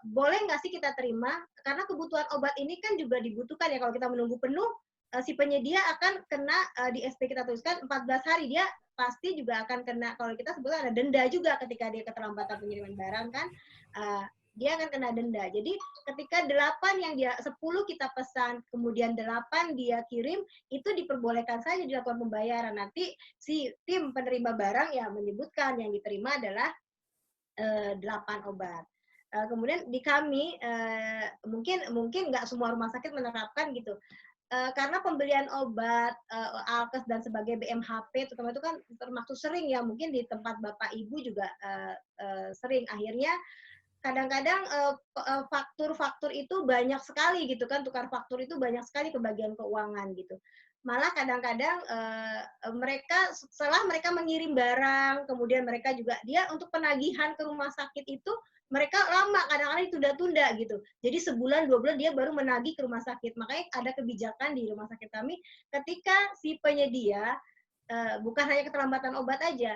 boleh nggak sih kita terima? Karena kebutuhan obat ini kan juga dibutuhkan ya, kalau kita menunggu penuh, si penyedia akan kena di SP kita tuliskan 14 hari, dia pasti juga akan kena, kalau kita sebutnya ada denda juga ketika dia keterlambatan pengiriman barang kan, dia akan kena denda. Jadi ketika 8 yang dia 10 kita pesan, kemudian 8 dia kirim, itu diperbolehkan saja dilakukan pembayaran. Nanti si tim penerima barang ya menyebutkan yang diterima adalah 8 obat. Kemudian di kami mungkin nggak semua rumah sakit menerapkan gitu. Karena pembelian obat, alkes dan sebagai BMHP, terutama itu kan termasuk sering ya, mungkin di tempat Bapak Ibu juga sering. Akhirnya kadang-kadang faktur-faktur itu banyak sekali gitu kan, tukar faktur itu banyak sekali ke bagian keuangan gitu. Malah kadang-kadang mereka setelah mereka mengirim barang, kemudian mereka juga dia untuk penagihan ke rumah sakit itu mereka lama, kadang-kadang ditunda-tunda gitu. Jadi sebulan 2 bulan dia baru menagih ke rumah sakit. Makanya ada kebijakan di rumah sakit kami ketika si penyedia bukan hanya keterlambatan obat aja,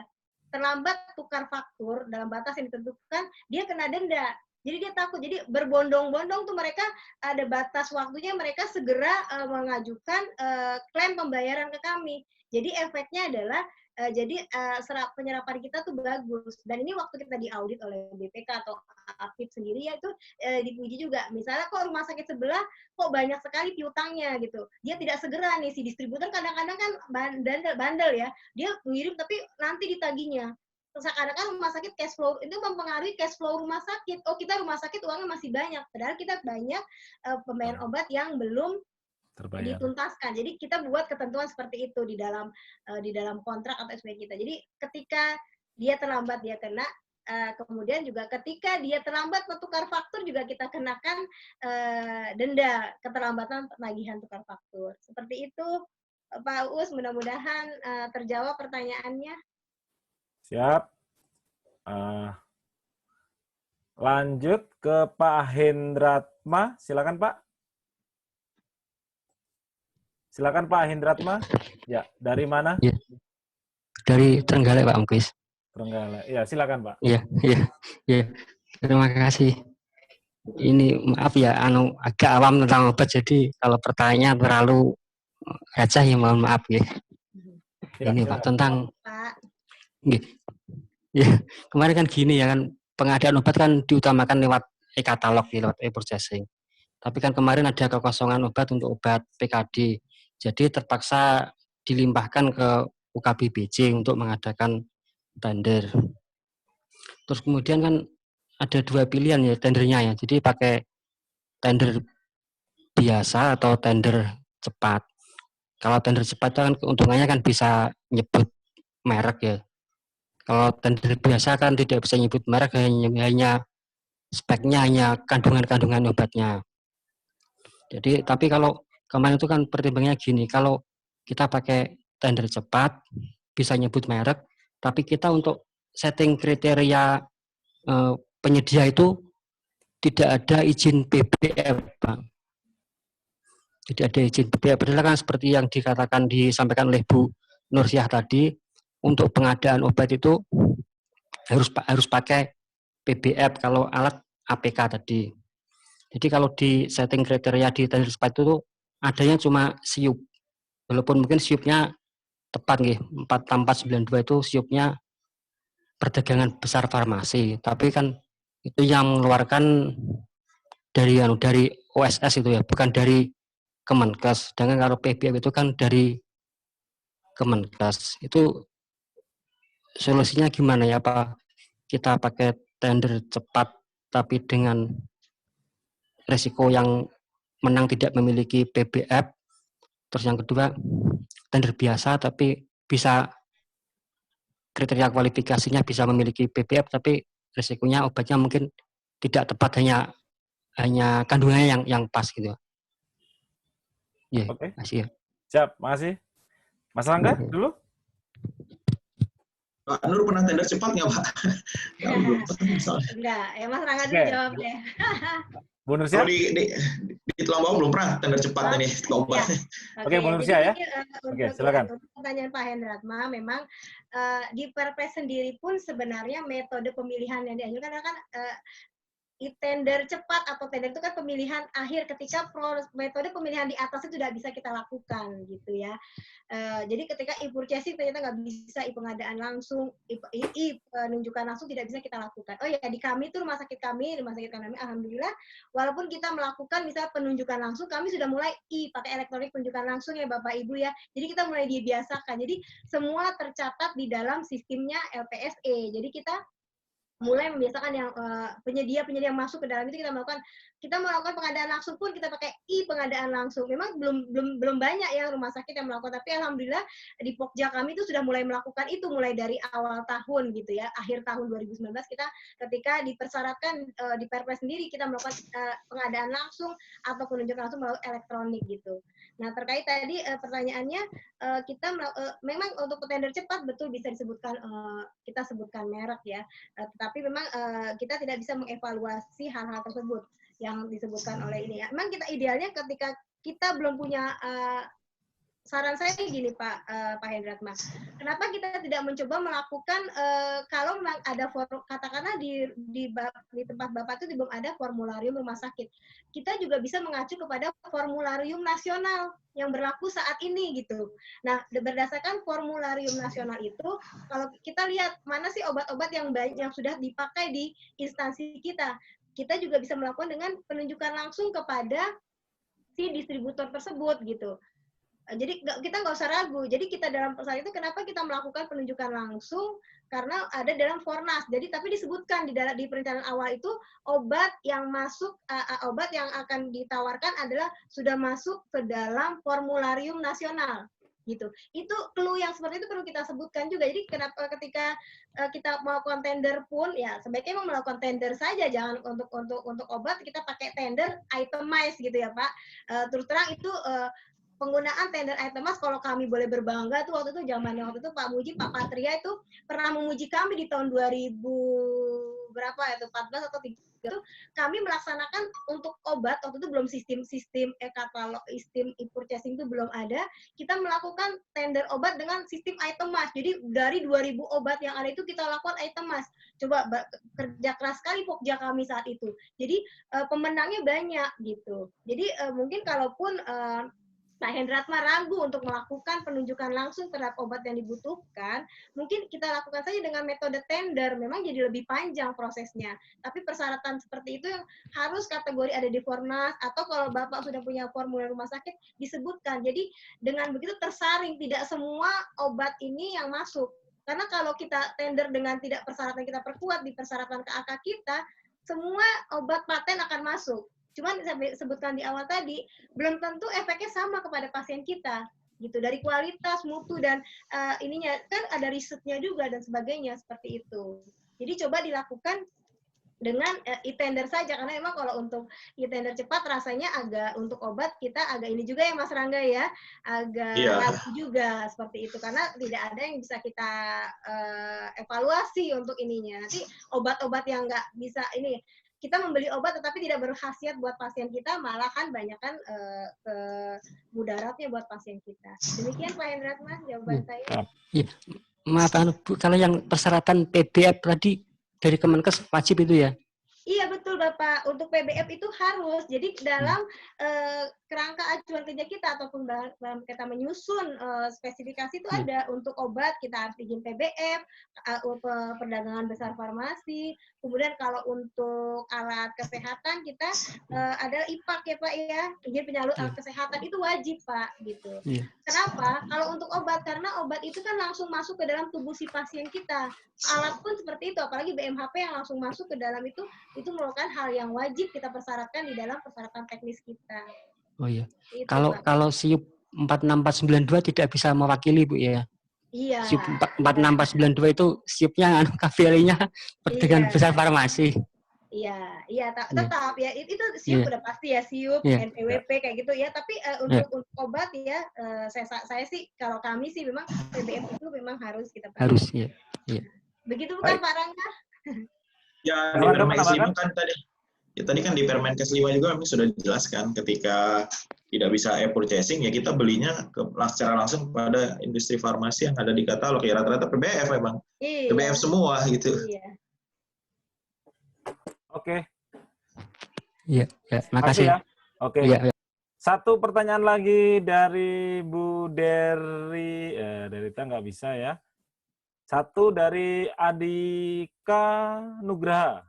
terlambat tukar faktur dalam batas yang ditentukan, dia kena denda. Jadi dia takut. Jadi berbondong-bondong tuh mereka ada batas waktunya, mereka segera mengajukan klaim pembayaran ke kami. Jadi efeknya adalah penyerapan kita tuh bagus. Dan ini waktu kita diaudit oleh BPK atau APIP sendiri ya itu dipuji juga. Misalnya kok rumah sakit sebelah kok banyak sekali piutangnya gitu. Dia tidak segera nih, si distributor kadang-kadang kan bandel ya. Dia mengirim tapi nanti ditagihnya. seakan-akan rumah sakit cash flow itu mempengaruhi cash flow rumah sakit. Oh, kita rumah sakit uangnya masih banyak, padahal kita banyak pemberian obat yang belum terbayar. dituntaskan. Jadi kita buat ketentuan seperti itu di dalam kontrak atau SPP kita. Jadi ketika dia terlambat dia kena, kemudian juga ketika dia terlambat bertukar faktur juga kita kenakan denda keterlambatan penagihan tukar faktur. Seperti itu Pak Uus, mudah-mudahan terjawab pertanyaannya. Siap. Lanjut ke Pak Hendratma, silakan Pak. Silakan Pak Hendratma. Ya, dari mana? Ya, dari Trenggalek Pak Mukis. Trenggalek. Ya, silakan Pak. Iya. Terima kasih. Ini maaf ya, agak awam tentang obat, jadi kalau pertanyaannya terlalu receh ya mohon maaf ya. Ini Pak tentang. Ya, kemarin kan gini ya kan, pengadaan obat kan diutamakan lewat e-katalog ya, lewat e-purchasing. Tapi kan kemarin ada kekosongan obat untuk obat PKD. Jadi terpaksa dilimpahkan ke UKBBJ untuk mengadakan tender. Terus kemudian kan ada dua pilihan ya tendernya ya. Jadi pakai tender biasa atau tender cepat. Kalau tender cepat kan keuntungannya kan bisa nyebut merek ya. Kalau tender biasa kan tidak bisa nyebut merek, hanya speknya, hanya kandungan-kandungan obatnya. Jadi tapi kalau kemarin itu kan pertimbangannya gini, kalau kita pakai tender cepat bisa nyebut merek, tapi kita untuk setting kriteria penyedia itu tidak ada izin BBM, Pak. Tidak ada izin BBM. Padahal kan seperti yang disampaikan oleh Bu Nursiah tadi, untuk pengadaan obat itu harus pakai PBF kalau alat APK tadi. Jadi kalau di setting kriteria di tender cepat itu adanya cuma siup. Walaupun mungkin siupnya tepat nih, 46492 itu siupnya perdagangan besar farmasi, tapi kan itu yang mengeluarkan dari OSS itu ya, bukan dari Kemenkes. Sedangkan kalau PBF itu kan dari Kemenkes. Itu solusinya gimana ya, Pak? Kita pakai tender cepat tapi dengan resiko yang menang tidak memiliki PBF. Terus yang kedua, tender biasa tapi bisa kriteria kualifikasinya bisa memiliki PBF tapi resikonya obatnya mungkin tidak tepat, hanya kandungannya yang pas gitu. Ya, Oke. makasih ya. Siap, makasih. Mas Rangga dulu. Pak Nur pernah tender cepat nggak Pak? Enggak, ya Mas Rangga dulu jawab deh. Bu Nursiah? Kalau di Tulang Bawang belum pernah tender cepat ini obat. Oke, Bu Nursiah ya. Oke, silakan. Untuk pertanyaan Pak Hendratma, memang di Perpres sendiri pun sebenarnya metode pemilihan yang dianjurkan kan tender cepat atau tender itu kan pemilihan akhir ketika metode pemilihan di atas itu tidak bisa kita lakukan gitu ya. Jadi ketika e-purchasing ternyata nggak bisa, pengadaan langsung, penunjukan langsung tidak bisa kita lakukan. Oh ya, di kami itu rumah sakit kami alhamdulillah walaupun kita melakukan misalnya penunjukan langsung, kami sudah mulai pakai elektronik penunjukan langsung ya Bapak Ibu ya. Jadi kita mulai dibiasakan. Jadi semua tercatat di dalam sistemnya LPSE. Jadi kita mulai membiasakan yang penyedia yang masuk ke dalam itu kita melakukan pengadaan langsung pun kita pakai pengadaan langsung. Memang belum banyak yang rumah sakit yang melakukan, tapi alhamdulillah di Pokja kami itu sudah mulai melakukan itu mulai dari awal tahun gitu ya, akhir tahun 2019 kita ketika dipersyaratkan di Perpres sendiri kita melakukan pengadaan langsung atau penunjukan langsung melalui elektronik gitu. Nah, terkait tadi pertanyaannya kita memang untuk tender cepat betul bisa disebutkan kita sebutkan merek ya. Tapi memang kita tidak bisa mengevaluasi hal-hal tersebut yang disebutkan oleh ini ya. Memang kita idealnya ketika kita belum punya saran saya gini Pak Hendratma, kenapa kita tidak mencoba melakukan kalau memang ada katakanlah di tempat Bapak itu belum ada formularium rumah sakit, kita juga bisa mengacu kepada formularium nasional yang berlaku saat ini gitu. Nah, berdasarkan formularium nasional itu, kalau kita lihat mana sih obat-obat yang sudah dipakai di instansi kita, kita juga bisa melakukan dengan penunjukan langsung kepada si distributor tersebut gitu. Jadi kita nggak usah ragu. Jadi kita dalam saat itu kenapa kita melakukan penunjukan langsung? Karena ada dalam Fornas. Jadi tapi disebutkan di perencanaan awal itu obat yang masuk, obat yang akan ditawarkan adalah sudah masuk ke dalam formularium nasional. Gitu. Itu clue yang seperti itu perlu kita sebutkan juga. Jadi kenapa ketika kita melakukan tender pun ya sebaiknya melakukan tender saja, jangan untuk obat kita pakai tender itemized gitu ya Pak. Terus terang itu penggunaan tender itemized kalau kami boleh berbangga tuh waktu itu zamannya waktu itu Pak Muji, Pak Patria itu pernah memuji kami di tahun 2000 berapa itu 14 atau 3 itu kami melaksanakan untuk obat waktu itu belum sistem e-katalog, sistem e-purchasing itu belum ada. Kita melakukan tender obat dengan sistem itemized. Jadi dari 2000 obat yang ada itu kita lakukan itemized. Coba kerja keras sekali Pokja kami saat itu. Jadi pemenangnya banyak gitu. Jadi mungkin kalaupun Pak Hendratma ragu untuk melakukan penunjukan langsung terhadap obat yang dibutuhkan, mungkin kita lakukan saja dengan metode tender, memang jadi lebih panjang prosesnya. Tapi persyaratan seperti itu yang harus kategori ada di Fornas, atau kalau Bapak sudah punya formulir rumah sakit, disebutkan. Jadi dengan begitu tersaring, tidak semua obat ini yang masuk. Karena kalau kita tender dengan tidak persyaratan kita perkuat di persyaratan KAK kita, semua obat paten akan masuk. Cuman saya sebutkan di awal tadi, belum tentu efeknya sama kepada pasien kita, gitu. Dari kualitas, mutu, dan ininya kan ada risetnya juga dan sebagainya seperti itu. Jadi coba dilakukan dengan e-tender saja, karena memang kalau untuk e-tender cepat rasanya agak untuk obat kita agak ini juga ya Mas Rangga ya, agak ragu juga seperti itu, karena tidak ada yang bisa kita evaluasi untuk ininya. Nanti obat-obat yang nggak bisa ini, kita membeli obat tetapi tidak berkhasiat buat pasien kita, malah kan banyak kan ke mudaratnya buat pasien kita. Demikian Pak Hendratma jawaban saya. Iya, maaf Bu, kalau yang persyaratan PBF tadi dari Kemenkes wajib itu ya? Iya betul Bapak, untuk PBF itu harus. Jadi dalam kerangka acuan kerja kita ataupun dalam kita menyusun spesifikasi itu ada untuk obat kita harus izin PBF, perdagangan besar farmasi. Kemudian kalau untuk alat kesehatan kita ada IPAK ya Pak ya, izin penyalur alat kesehatan itu wajib Pak gitu. Kenapa? Kalau untuk obat, karena obat itu kan langsung masuk ke dalam tubuh si pasien kita. Alat pun seperti itu, apalagi BMHP yang langsung masuk ke dalam itu merupakan hal yang wajib kita persyaratkan di dalam persyaratan teknis kita. Oh iya. Itu, kalau SIUP 46492 tidak bisa mewakili Bu ya? Iya. SIUP 46492 itu SIUP-nya KVL-nya perdagangan besar farmasi. Iya, tetap ya itu SIUP udah pasti ya, SIUP, NPWP kayak gitu ya. Tapi untuk obat ya, saya sih kalau kami sih memang PBM itu memang harus kita pakai. Harus ya. Begitu bukan Pak Rangga? Ya di Permenkes 5 kan tadi. Ya tadi kan di Permenkes 5 juga memang sudah dijelaskan ketika tidak bisa e-purchasing ya kita belinya secara langsung kepada industri farmasi yang ada di katalog ya rata-rata PBF memang. PBF semua gitu. Iya. Oke. Iya, makasih ya. Oke. Iya. Satu pertanyaan lagi dari Bu Derita nggak bisa ya. Satu dari Andika Nugraha,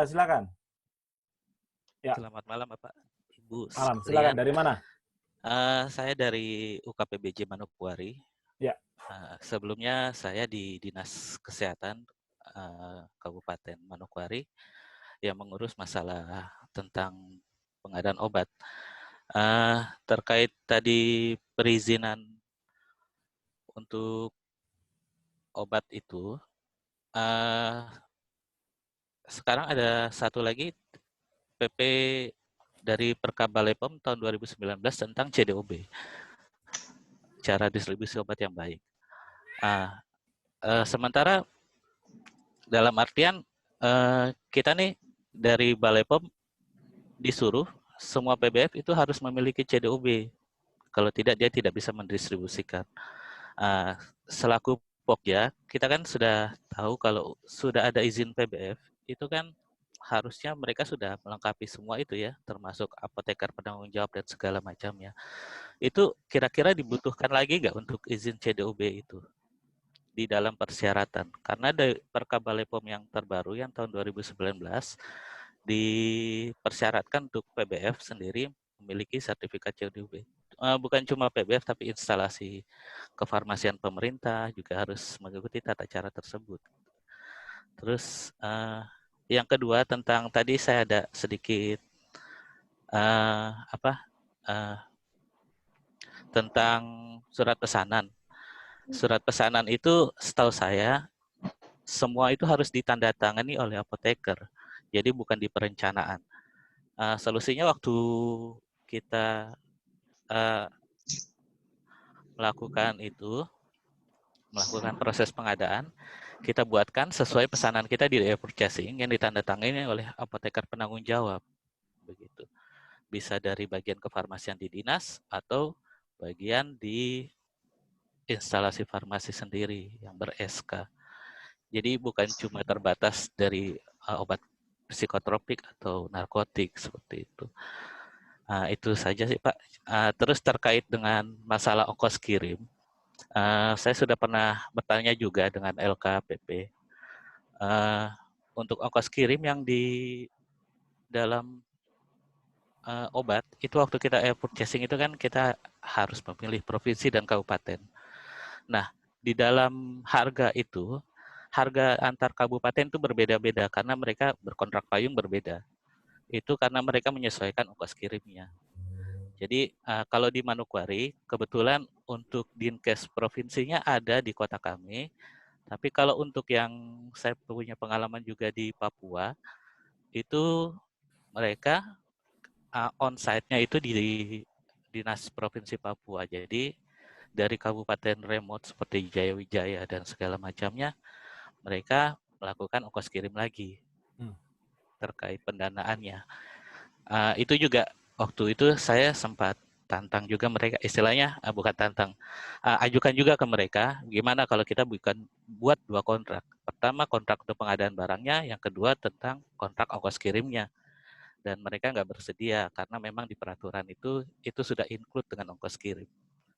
silakan. Ya. Selamat malam Bapak, Ibu. Malam, silakan. Dari mana? Saya dari UKPBJ Manokwari. Ya. Sebelumnya saya di Dinas Kesehatan Kabupaten Manokwari yang mengurus masalah tentang pengadaan obat. Terkait tadi perizinan untuk obat itu, sekarang ada satu lagi PP dari Perkabalepom tahun 2019 tentang CDOB, cara distribusi obat yang baik. Sementara dalam artian kita nih dari Balepom disuruh semua PBF itu harus memiliki CDOB. Kalau tidak dia tidak bisa mendistribusikan. Selaku Pokja, kita kan sudah tahu kalau sudah ada izin PBF, itu kan harusnya mereka sudah melengkapi semua itu ya, termasuk apoteker penanggung jawab dan segala macamnya. Itu kira-kira dibutuhkan lagi nggak untuk izin CDOB itu di dalam persyaratan? Karena dari Perkabalepom yang terbaru yang tahun 2019 dipersyaratkan untuk PBF sendiri memiliki sertifikat CDOB. bukan cuma PBF tapi instalasi kefarmasian pemerintah juga harus mengikuti tata cara tersebut. Terus yang kedua tentang tadi saya ada sedikit tentang surat pesanan. Surat pesanan itu setahu saya semua itu harus ditandatangani oleh apoteker. Jadi bukan di perencanaan. Solusinya waktu kita melakukan proses pengadaan, kita buatkan sesuai pesanan kita di e-purchasing yang ditandatangani oleh apoteker penanggung jawab. Begitu. Bisa dari bagian kefarmasian di dinas atau bagian di instalasi farmasi sendiri yang ber-SK. Jadi bukan cuma terbatas dari obat psikotropik atau narkotik seperti itu. Itu saja sih Pak. Terus terkait dengan masalah ongkos kirim, saya sudah pernah bertanya juga dengan LKPP. Untuk ongkos kirim yang di dalam obat, itu waktu kita purchasing itu kan kita harus memilih provinsi dan kabupaten. Nah, di dalam harga itu, harga antar kabupaten itu berbeda-beda karena mereka berkontrak payung berbeda. Itu karena mereka menyesuaikan ongkos kirimnya. Jadi kalau di Manokwari, kebetulan untuk Dinkes provinsinya ada di kota kami, tapi kalau untuk yang saya punya pengalaman juga di Papua, itu mereka on-site-nya itu di Dinas Provinsi Papua. Jadi dari kabupaten remote seperti Jayawijaya dan segala macamnya, mereka melakukan ongkos kirim lagi terkait pendanaannya. Itu juga waktu itu saya sempat tantang juga mereka, istilahnya bukan tantang, ajukan juga ke mereka, gimana kalau kita buat 2 kontrak. Pertama kontrak untuk pengadaan barangnya, yang kedua tentang kontrak ongkos kirimnya. Dan mereka nggak bersedia karena memang di peraturan itu sudah include dengan ongkos kirim.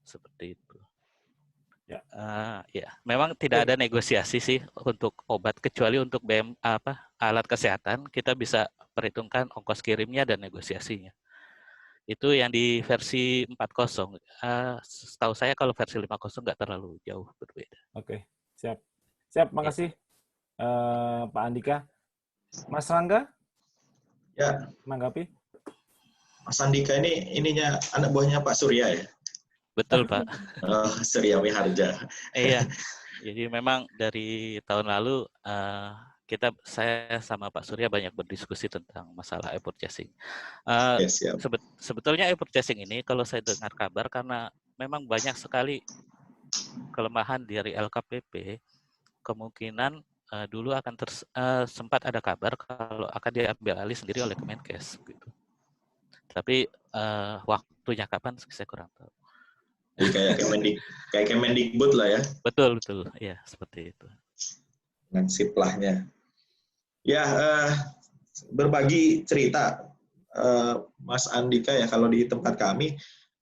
Seperti itu. Ya, memang tidak ada negosiasi sih untuk obat kecuali untuk alat kesehatan kita bisa perhitungkan ongkos kirimnya dan negosiasinya. Itu yang di versi 4.0. Setahu saya kalau versi 5.0 nggak terlalu jauh berbeda. Oke, siap, makasih Pak Andika. Mas Rangga? Ya. Manggapi? Mas Andika ini ininya anak buahnya Pak Surya ya? Betul Pak. Surya Miharja. Iya. Jadi memang dari tahun lalu saya sama Pak Surya banyak berdiskusi tentang masalah e-purchasing. Sebetulnya e-purchasing ini kalau saya dengar kabar karena memang banyak sekali kelemahan dari LKPP, kemungkinan dulu akan sempat ada kabar kalau akan diambil alih sendiri oleh Kemenkes gitu. Tapi waktunya kapan saya kurang tahu. Jadi kayak Kemendikbud lah ya. Betul, ya seperti itu. Dengan siplahnya. Ya, berbagi cerita Mas Andika ya, kalau di tempat kami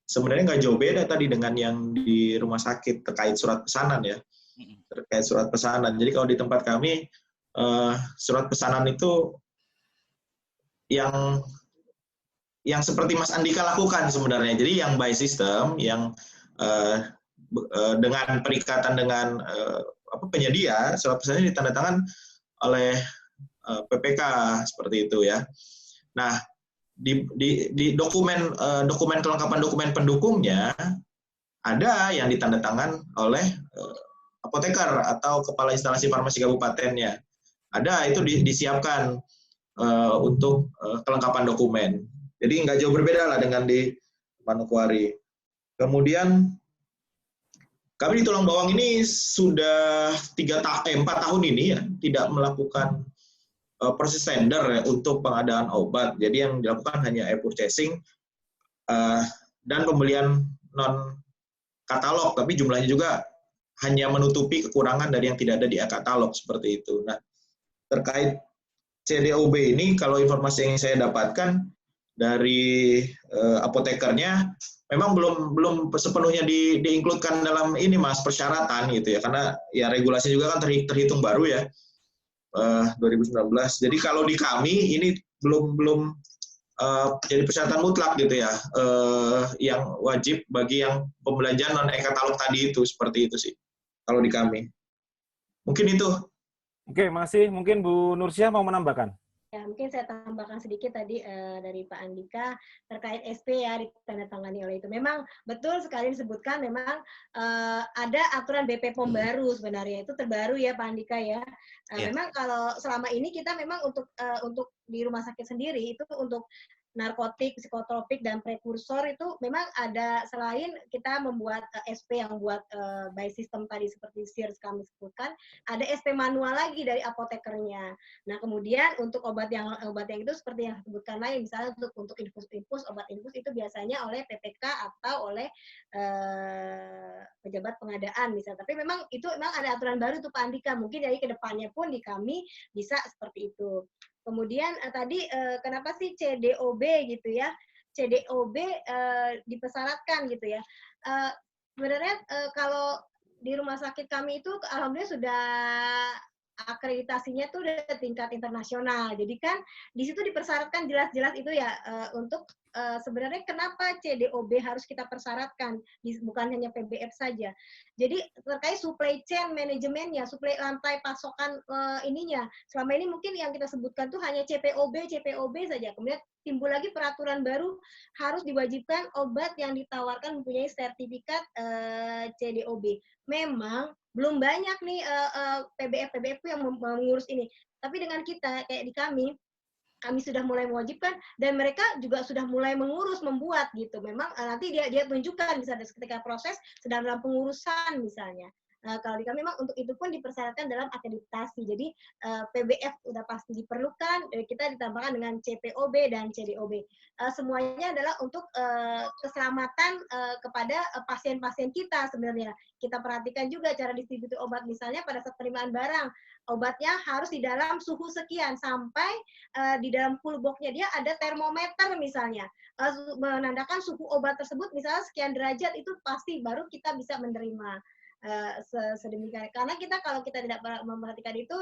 sebenarnya nggak jauh beda tadi dengan yang di rumah sakit terkait surat pesanan ya. Terkait surat pesanan. Jadi kalau di tempat kami surat pesanan itu yang seperti Mas Andika lakukan sebenarnya. Jadi yang by system, yang dengan perikatan dengan penyedia, surat pesanannya ditandatangan oleh PPK seperti itu ya. Nah, di dokumen kelengkapan dokumen pendukungnya ada yang ditandatangan oleh apoteker atau kepala instalasi farmasi kabupatennya. Ada, itu disiapkan untuk kelengkapan dokumen. Jadi nggak jauh berbeda lah dengan di Manokwari. Kemudian kami di Tulang Bawang ini sudah 4 tahun ini ya tidak melakukan proses tender ya, untuk pengadaan obat. Jadi yang dilakukan hanya e-purchasing dan pembelian non katalog, tapi jumlahnya juga hanya menutupi kekurangan dari yang tidak ada di e-katalog seperti itu. Nah, terkait CDOB ini, kalau informasi yang saya dapatkan dari apotekernya, memang belum sepenuhnya diinkludkan dalam ini Mas, persyaratan gitu ya, karena ya regulasi juga kan terhitung baru ya, 2019. Jadi kalau di kami ini belum jadi persyaratan mutlak gitu ya, yang wajib bagi yang pembelanjaan non e-katalog tadi itu, seperti itu sih kalau di kami. Mungkin itu. Oke, masih mungkin Bu Nursyah mau menambahkan. Ya, mungkin saya tambahkan sedikit tadi dari Pak Andika terkait SP ya ditandatangani oleh itu. Memang betul sekali disebutkan memang ada aturan BP POM baru sebenarnya, itu terbaru ya Pak Andika ya. Memang kalau selama ini kita memang untuk di rumah sakit sendiri itu untuk narkotik, psikotropik, dan prekursor itu memang ada, selain kita membuat SP yang buat by system tadi seperti SIRS kami sebutkan, ada SP manual lagi dari apotekernya. Nah kemudian untuk obat yang itu seperti yang disebutkan lain, misalnya untuk infus, obat infus itu biasanya oleh PPK atau oleh pejabat pengadaan misalnya. Tapi memang itu memang ada aturan baru tuh Pak Andika, mungkin dari kedepannya pun di kami bisa seperti itu. Kemudian tadi kenapa sih CDOB gitu ya? CDOB dipersyaratkan gitu ya. Sebenarnya kalau di rumah sakit kami itu alhamdulillah sudah akreditasinya tuh udah tingkat internasional. Jadi kan di situ dipersyaratkan jelas-jelas itu ya untuk sebenarnya kenapa CDOB harus kita persyaratkan, bukan hanya PBF saja. Jadi terkait supply chain manajemennya, supply rantai pasokan ininya. Selama ini mungkin yang kita sebutkan tuh hanya CPOB saja. Kemudian timbul lagi peraturan baru harus diwajibkan obat yang ditawarkan mempunyai sertifikat CDOB. Memang belum banyak nih PBF yang mengurus ini. Tapi dengan kita kayak di kami sudah mulai mewajibkan dan mereka juga sudah mulai mengurus, membuat gitu. Memang nanti dia tunjukkan misalnya ketika proses sedang dalam pengurusan misalnya. Kalau di kami memang untuk itu pun dipersyaratkan dalam akreditasi. Jadi PBF udah pasti diperlukan, kita ditambahkan dengan CPOB dan CDOB. Semuanya adalah untuk keselamatan kepada pasien-pasien kita sebenarnya. Kita perhatikan juga cara distribusi obat, misalnya pada saat penerimaan barang, obatnya harus di dalam suhu sekian, sampai di dalam full box-nya dia ada termometer misalnya, menandakan suhu obat tersebut misalnya sekian derajat, itu pasti baru kita bisa menerima. Sedemikian, karena kita kalau kita tidak memperhatikan itu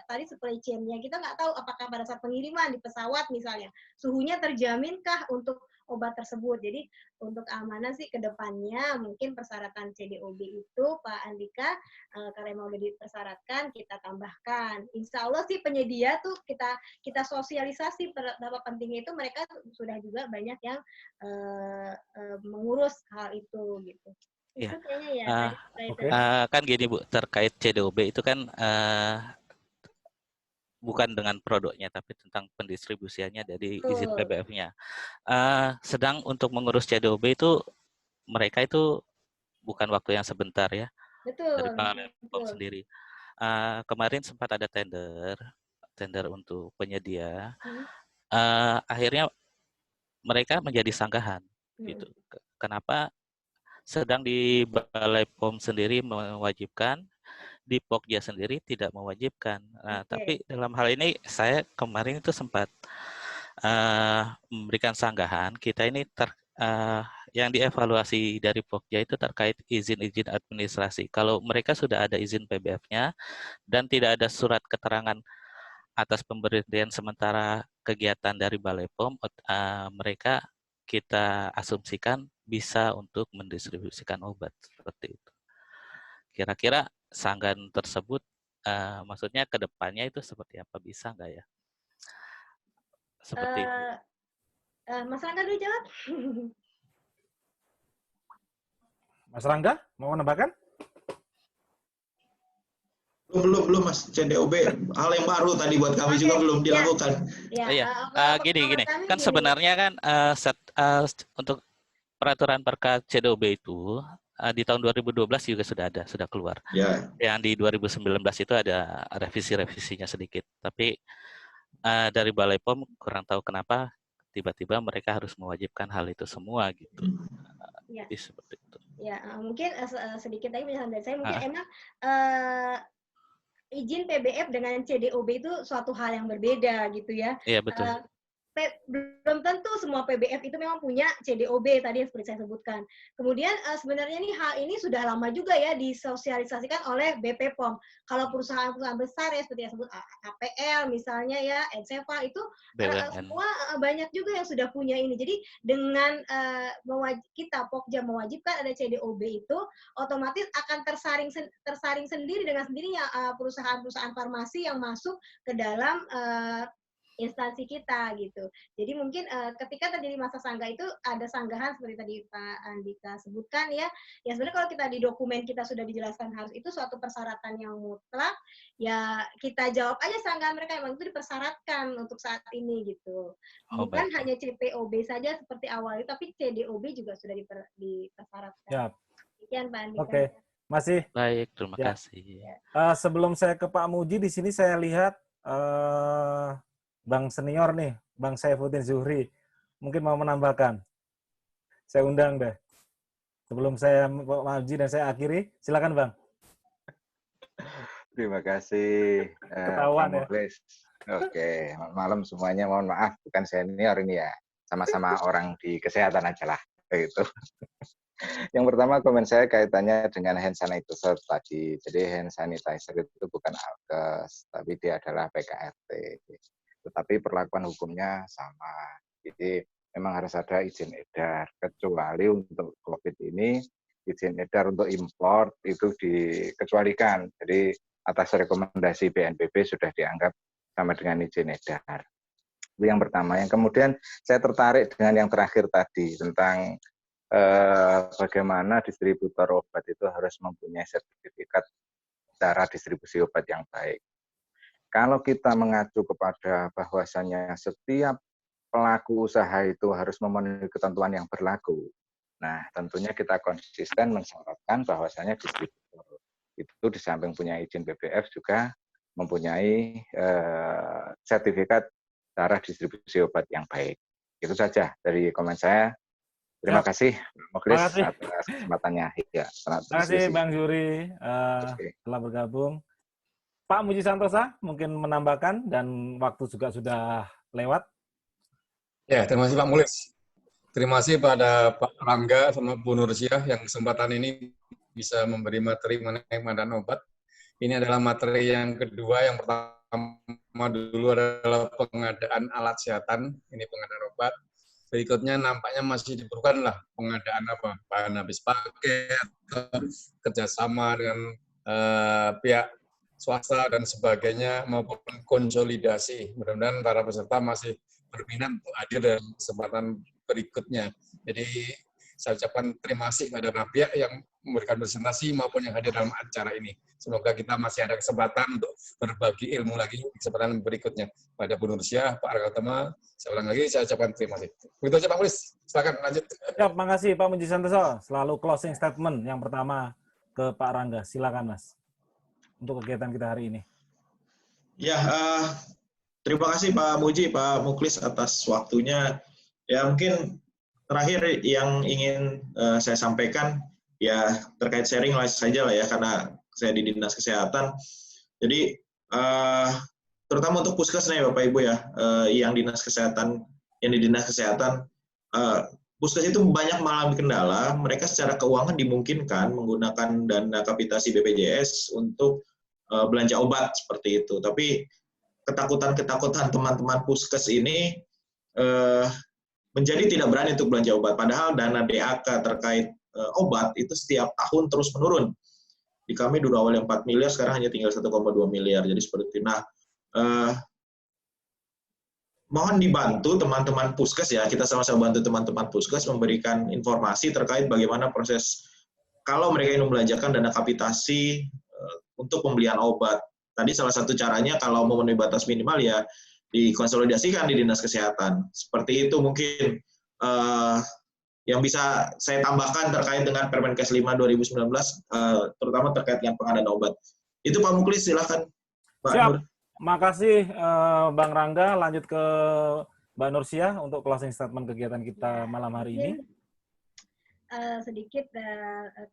tadi supply chain-nya, kita nggak tahu apakah pada saat pengiriman di pesawat misalnya suhunya terjaminkah untuk obat tersebut. Jadi untuk keamanan sih ke depannya mungkin persyaratan CDOB itu Pak Andika karena mau dipersyaratkan kita tambahkan. Insya Allah sih penyedia tuh kita sosialisasi betapa pentingnya itu, mereka sudah juga banyak yang mengurus hal itu gitu. Iya. Ya, kan gini Bu, terkait CDOB itu kan bukan dengan produknya, tapi tentang pendistribusiannya dari izin PBF-nya. Sedang untuk mengurus CDOB itu, mereka itu bukan waktu yang sebentar ya. Betul. Dari Bepom sendiri. Kemarin sempat ada tender untuk penyedia. Akhirnya mereka menjadi sanggahan. Gitu. Kenapa? Sedang di Balai POM sendiri mewajibkan, di Pokja sendiri tidak mewajibkan. Tapi dalam hal ini saya kemarin itu sempat memberikan sanggahan. Kita ini yang dievaluasi dari Pokja itu terkait izin-izin administrasi. Kalau mereka sudah ada izin PBF-nya dan tidak ada surat keterangan atas pemberhentian sementara kegiatan dari Balai POM, mereka kita asumsikan bisa untuk mendistribusikan obat seperti itu. Kira-kira sanggahan tersebut, maksudnya ke depannya itu seperti apa, bisa nggak ya? Seperti itu. Mas Rangga dulu jawab. Mas Rangga, mau menambahkan? Belum Mas, CDOB hal yang baru tadi buat kami juga belum dilakukan. Gini. Kan sebenarnya kan untuk peraturan perka CDOB itu di tahun 2012 juga sudah keluar. Yang di 2019 itu ada revisi-revisinya sedikit. Tapi dari Balai POM kurang tahu kenapa tiba-tiba mereka harus mewajibkan hal itu semua gitu. Seperti itu. Ya, mungkin sedikit lagi penjelasan dari saya, mungkin emang izin PBF dengan CDOB itu suatu hal yang berbeda gitu ya. Iya, betul. belum tentu semua PBF itu memang punya CDOB tadi yang seperti saya sebutkan. Kemudian sebenarnya nih hal ini sudah lama juga ya disosialisasikan oleh BP POM. Kalau perusahaan-perusahaan besar ya seperti yang sebut APL misalnya ya, Enseva itu semua banyak juga yang sudah punya ini. Jadi dengan kita Pokja mewajibkan ada CDOB itu, otomatis akan tersaring sendiri dengan sendirinya perusahaan-perusahaan farmasi yang masuk ke dalam instansi kita gitu. Jadi mungkin ketika terjadi masa sanggah itu ada sanggahan seperti tadi Pak Andika sebutkan ya. Ya sebenarnya kalau kita di dokumen kita sudah dijelaskan harus itu suatu persyaratan yang mutlak, ya kita jawab aja sanggahan mereka emang itu dipersyaratkan untuk saat ini gitu. Bukan hanya CPOB saja seperti awal itu, tapi CDOB juga sudah dipersyaratkan. Ya. Sekian Pak Andika. Oke. Masih. Baik, terima kasih. Sebelum saya ke Pak Muji, di sini saya lihat Bang senior nih, Bang Saifuddin Zuhri, mungkin mau menambahkan. Saya undang deh. Sebelum saya Muji dan saya akhiri, silakan Bang. Terima kasih. Ketahuan ya. Oke, malam semuanya. Mohon maaf, bukan senior ini ya. Sama-sama orang di kesehatan aja lah. Begitu. Yang pertama komen saya kaitannya dengan hand sanitizer tadi. Jadi hand sanitizer itu bukan alkes, tapi dia adalah PKRT. Tetapi perlakuan hukumnya sama. Jadi memang harus ada izin edar. Kecuali untuk COVID ini, izin edar untuk impor itu dikecualikan. Jadi atas rekomendasi BNPB sudah dianggap sama dengan izin edar. Itu yang pertama. Yang kemudian saya tertarik dengan yang terakhir tadi, tentang bagaimana distributor obat itu harus mempunyai sertifikat cara distribusi obat yang baik. Kalau kita mengacu kepada bahwasannya setiap pelaku usaha itu harus memenuhi ketentuan yang berlaku, nah tentunya kita konsisten mensyaratkan bahwasannya distributor itu di samping punya izin BBF juga mempunyai sertifikat cara distribusi obat yang baik. Itu saja dari komen saya. Terima kasih, Mokris, atas kesempatannya. Ya, terima kasih, Bang Zuhri, telah bergabung. Pak Muji Santosa mungkin menambahkan dan waktu juga sudah lewat. Ya, terima kasih Pak Mulis. Terima kasih pada Pak Rangga sama Bu Nursiah yang kesempatan ini bisa memberi materi mengenai pengadaan obat. Ini adalah materi yang kedua. Yang pertama dulu adalah pengadaan alat kesehatan, ini pengadaan obat. Berikutnya nampaknya masih diperlukan lah pengadaan apa, bahan habis pakai, kerjasama dengan pihak swasta dan sebagainya maupun konsolidasi. Mudah-mudahan para peserta masih berminat untuk hadir dalam kesempatan berikutnya. Jadi saya ucapkan terima kasih kepada pihak yang memberikan presentasi maupun yang hadir dalam acara ini. Semoga kita masih ada kesempatan untuk berbagi ilmu lagi di kesempatan berikutnya. Pada Bu Nursiah, Pak Argatama, saya ulang lagi, saya ucapkan terima kasih. Begitu aja Pak Mulis, silakan lanjut. Ya, terima kasih Pak Muji Santoso. Selalu closing statement yang pertama ke Pak Rangga. Silakan Mas. Untuk kegiatan kita hari ini. Ya, terima kasih Pak Muji, Pak Muklis atas waktunya. Ya, mungkin terakhir yang ingin saya sampaikan, ya terkait sharing saja lah ya, karena saya di Dinas Kesehatan. Jadi, terutama untuk puskes nih Bapak Ibu ya, yang di Dinas Kesehatan, puskes itu banyak mengalami kendala, mereka secara keuangan dimungkinkan menggunakan dana kapitasi BPJS untuk belanja obat seperti itu. Tapi ketakutan teman-teman puskes ini menjadi tidak berani untuk belanja obat. Padahal dana DAK terkait obat itu setiap tahun terus menurun. Di kami dulu awalnya 4 miliar, sekarang hanya tinggal 1,2 miliar. Jadi seperti itu. Nah, mohon dibantu teman-teman puskes ya, kita sama-sama bantu teman-teman puskes memberikan informasi terkait bagaimana proses kalau mereka ingin membelanjakan dana kapitasi untuk pembelian obat. Tadi salah satu caranya kalau memenuhi batas minimal ya dikonsolidasikan di Dinas Kesehatan. Seperti itu mungkin yang bisa saya tambahkan terkait dengan Permenkes 5 2019, terutama terkait dengan pengadaan obat. Itu Pak Muklis, silakan. Pak Siap. Nur. Makasih Bang Rangga. Lanjut ke Mbak Nursiah untuk closing statement kegiatan kita malam hari ini. sedikit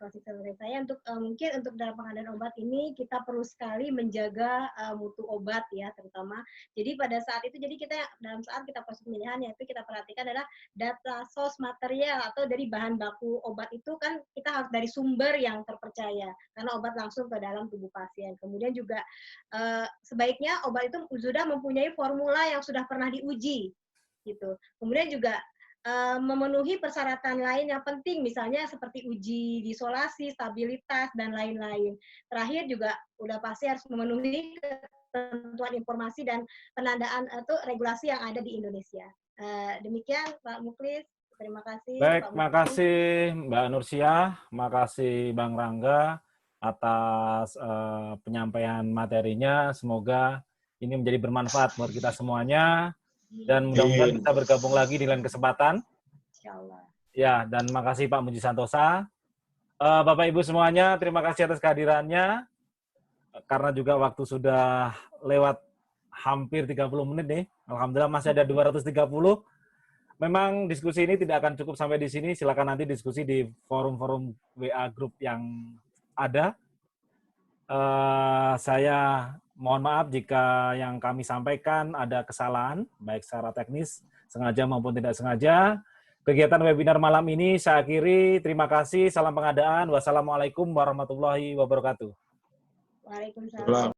closing statement saya untuk mungkin untuk dalam pengadaan obat ini kita perlu sekali menjaga mutu obat ya terutama. Jadi pada saat itu jadi kita dalam saat kita proses pemilihan yaitu kita perhatikan adalah data source material atau dari bahan baku obat itu kan kita harus dari sumber yang terpercaya karena obat langsung ke dalam tubuh pasien. Kemudian juga sebaiknya obat itu sudah mempunyai formula yang sudah pernah diuji gitu. Kemudian juga memenuhi persyaratan lain yang penting, misalnya seperti uji isolasi, stabilitas, dan lain-lain. Terakhir juga udah pasti harus memenuhi ketentuan informasi dan penandaan atau regulasi yang ada di Indonesia. Demikian Pak Muklis, terima kasih. Baik, Pak makasih Mbak Nursiah, makasih Bang Rangga atas penyampaian materinya. Semoga ini menjadi bermanfaat buat kita semuanya. Dan mudah-mudahan bisa bergabung lagi di lain kesempatan. Insyaallah. Ya, dan makasih Pak Muji Santosa. Bapak Ibu semuanya, terima kasih atas kehadirannya. Karena juga waktu sudah lewat hampir 30 menit nih. Alhamdulillah masih ada 230. Memang diskusi ini tidak akan cukup sampai di sini. Silakan nanti diskusi di forum-forum WA group yang ada. Saya mohon maaf jika yang kami sampaikan ada kesalahan, baik secara teknis, sengaja maupun tidak sengaja. Kegiatan webinar malam ini saya akhiri. Terima kasih. Salam pengadaan. Wassalamualaikum warahmatullahi wabarakatuh. Waalaikumsalam.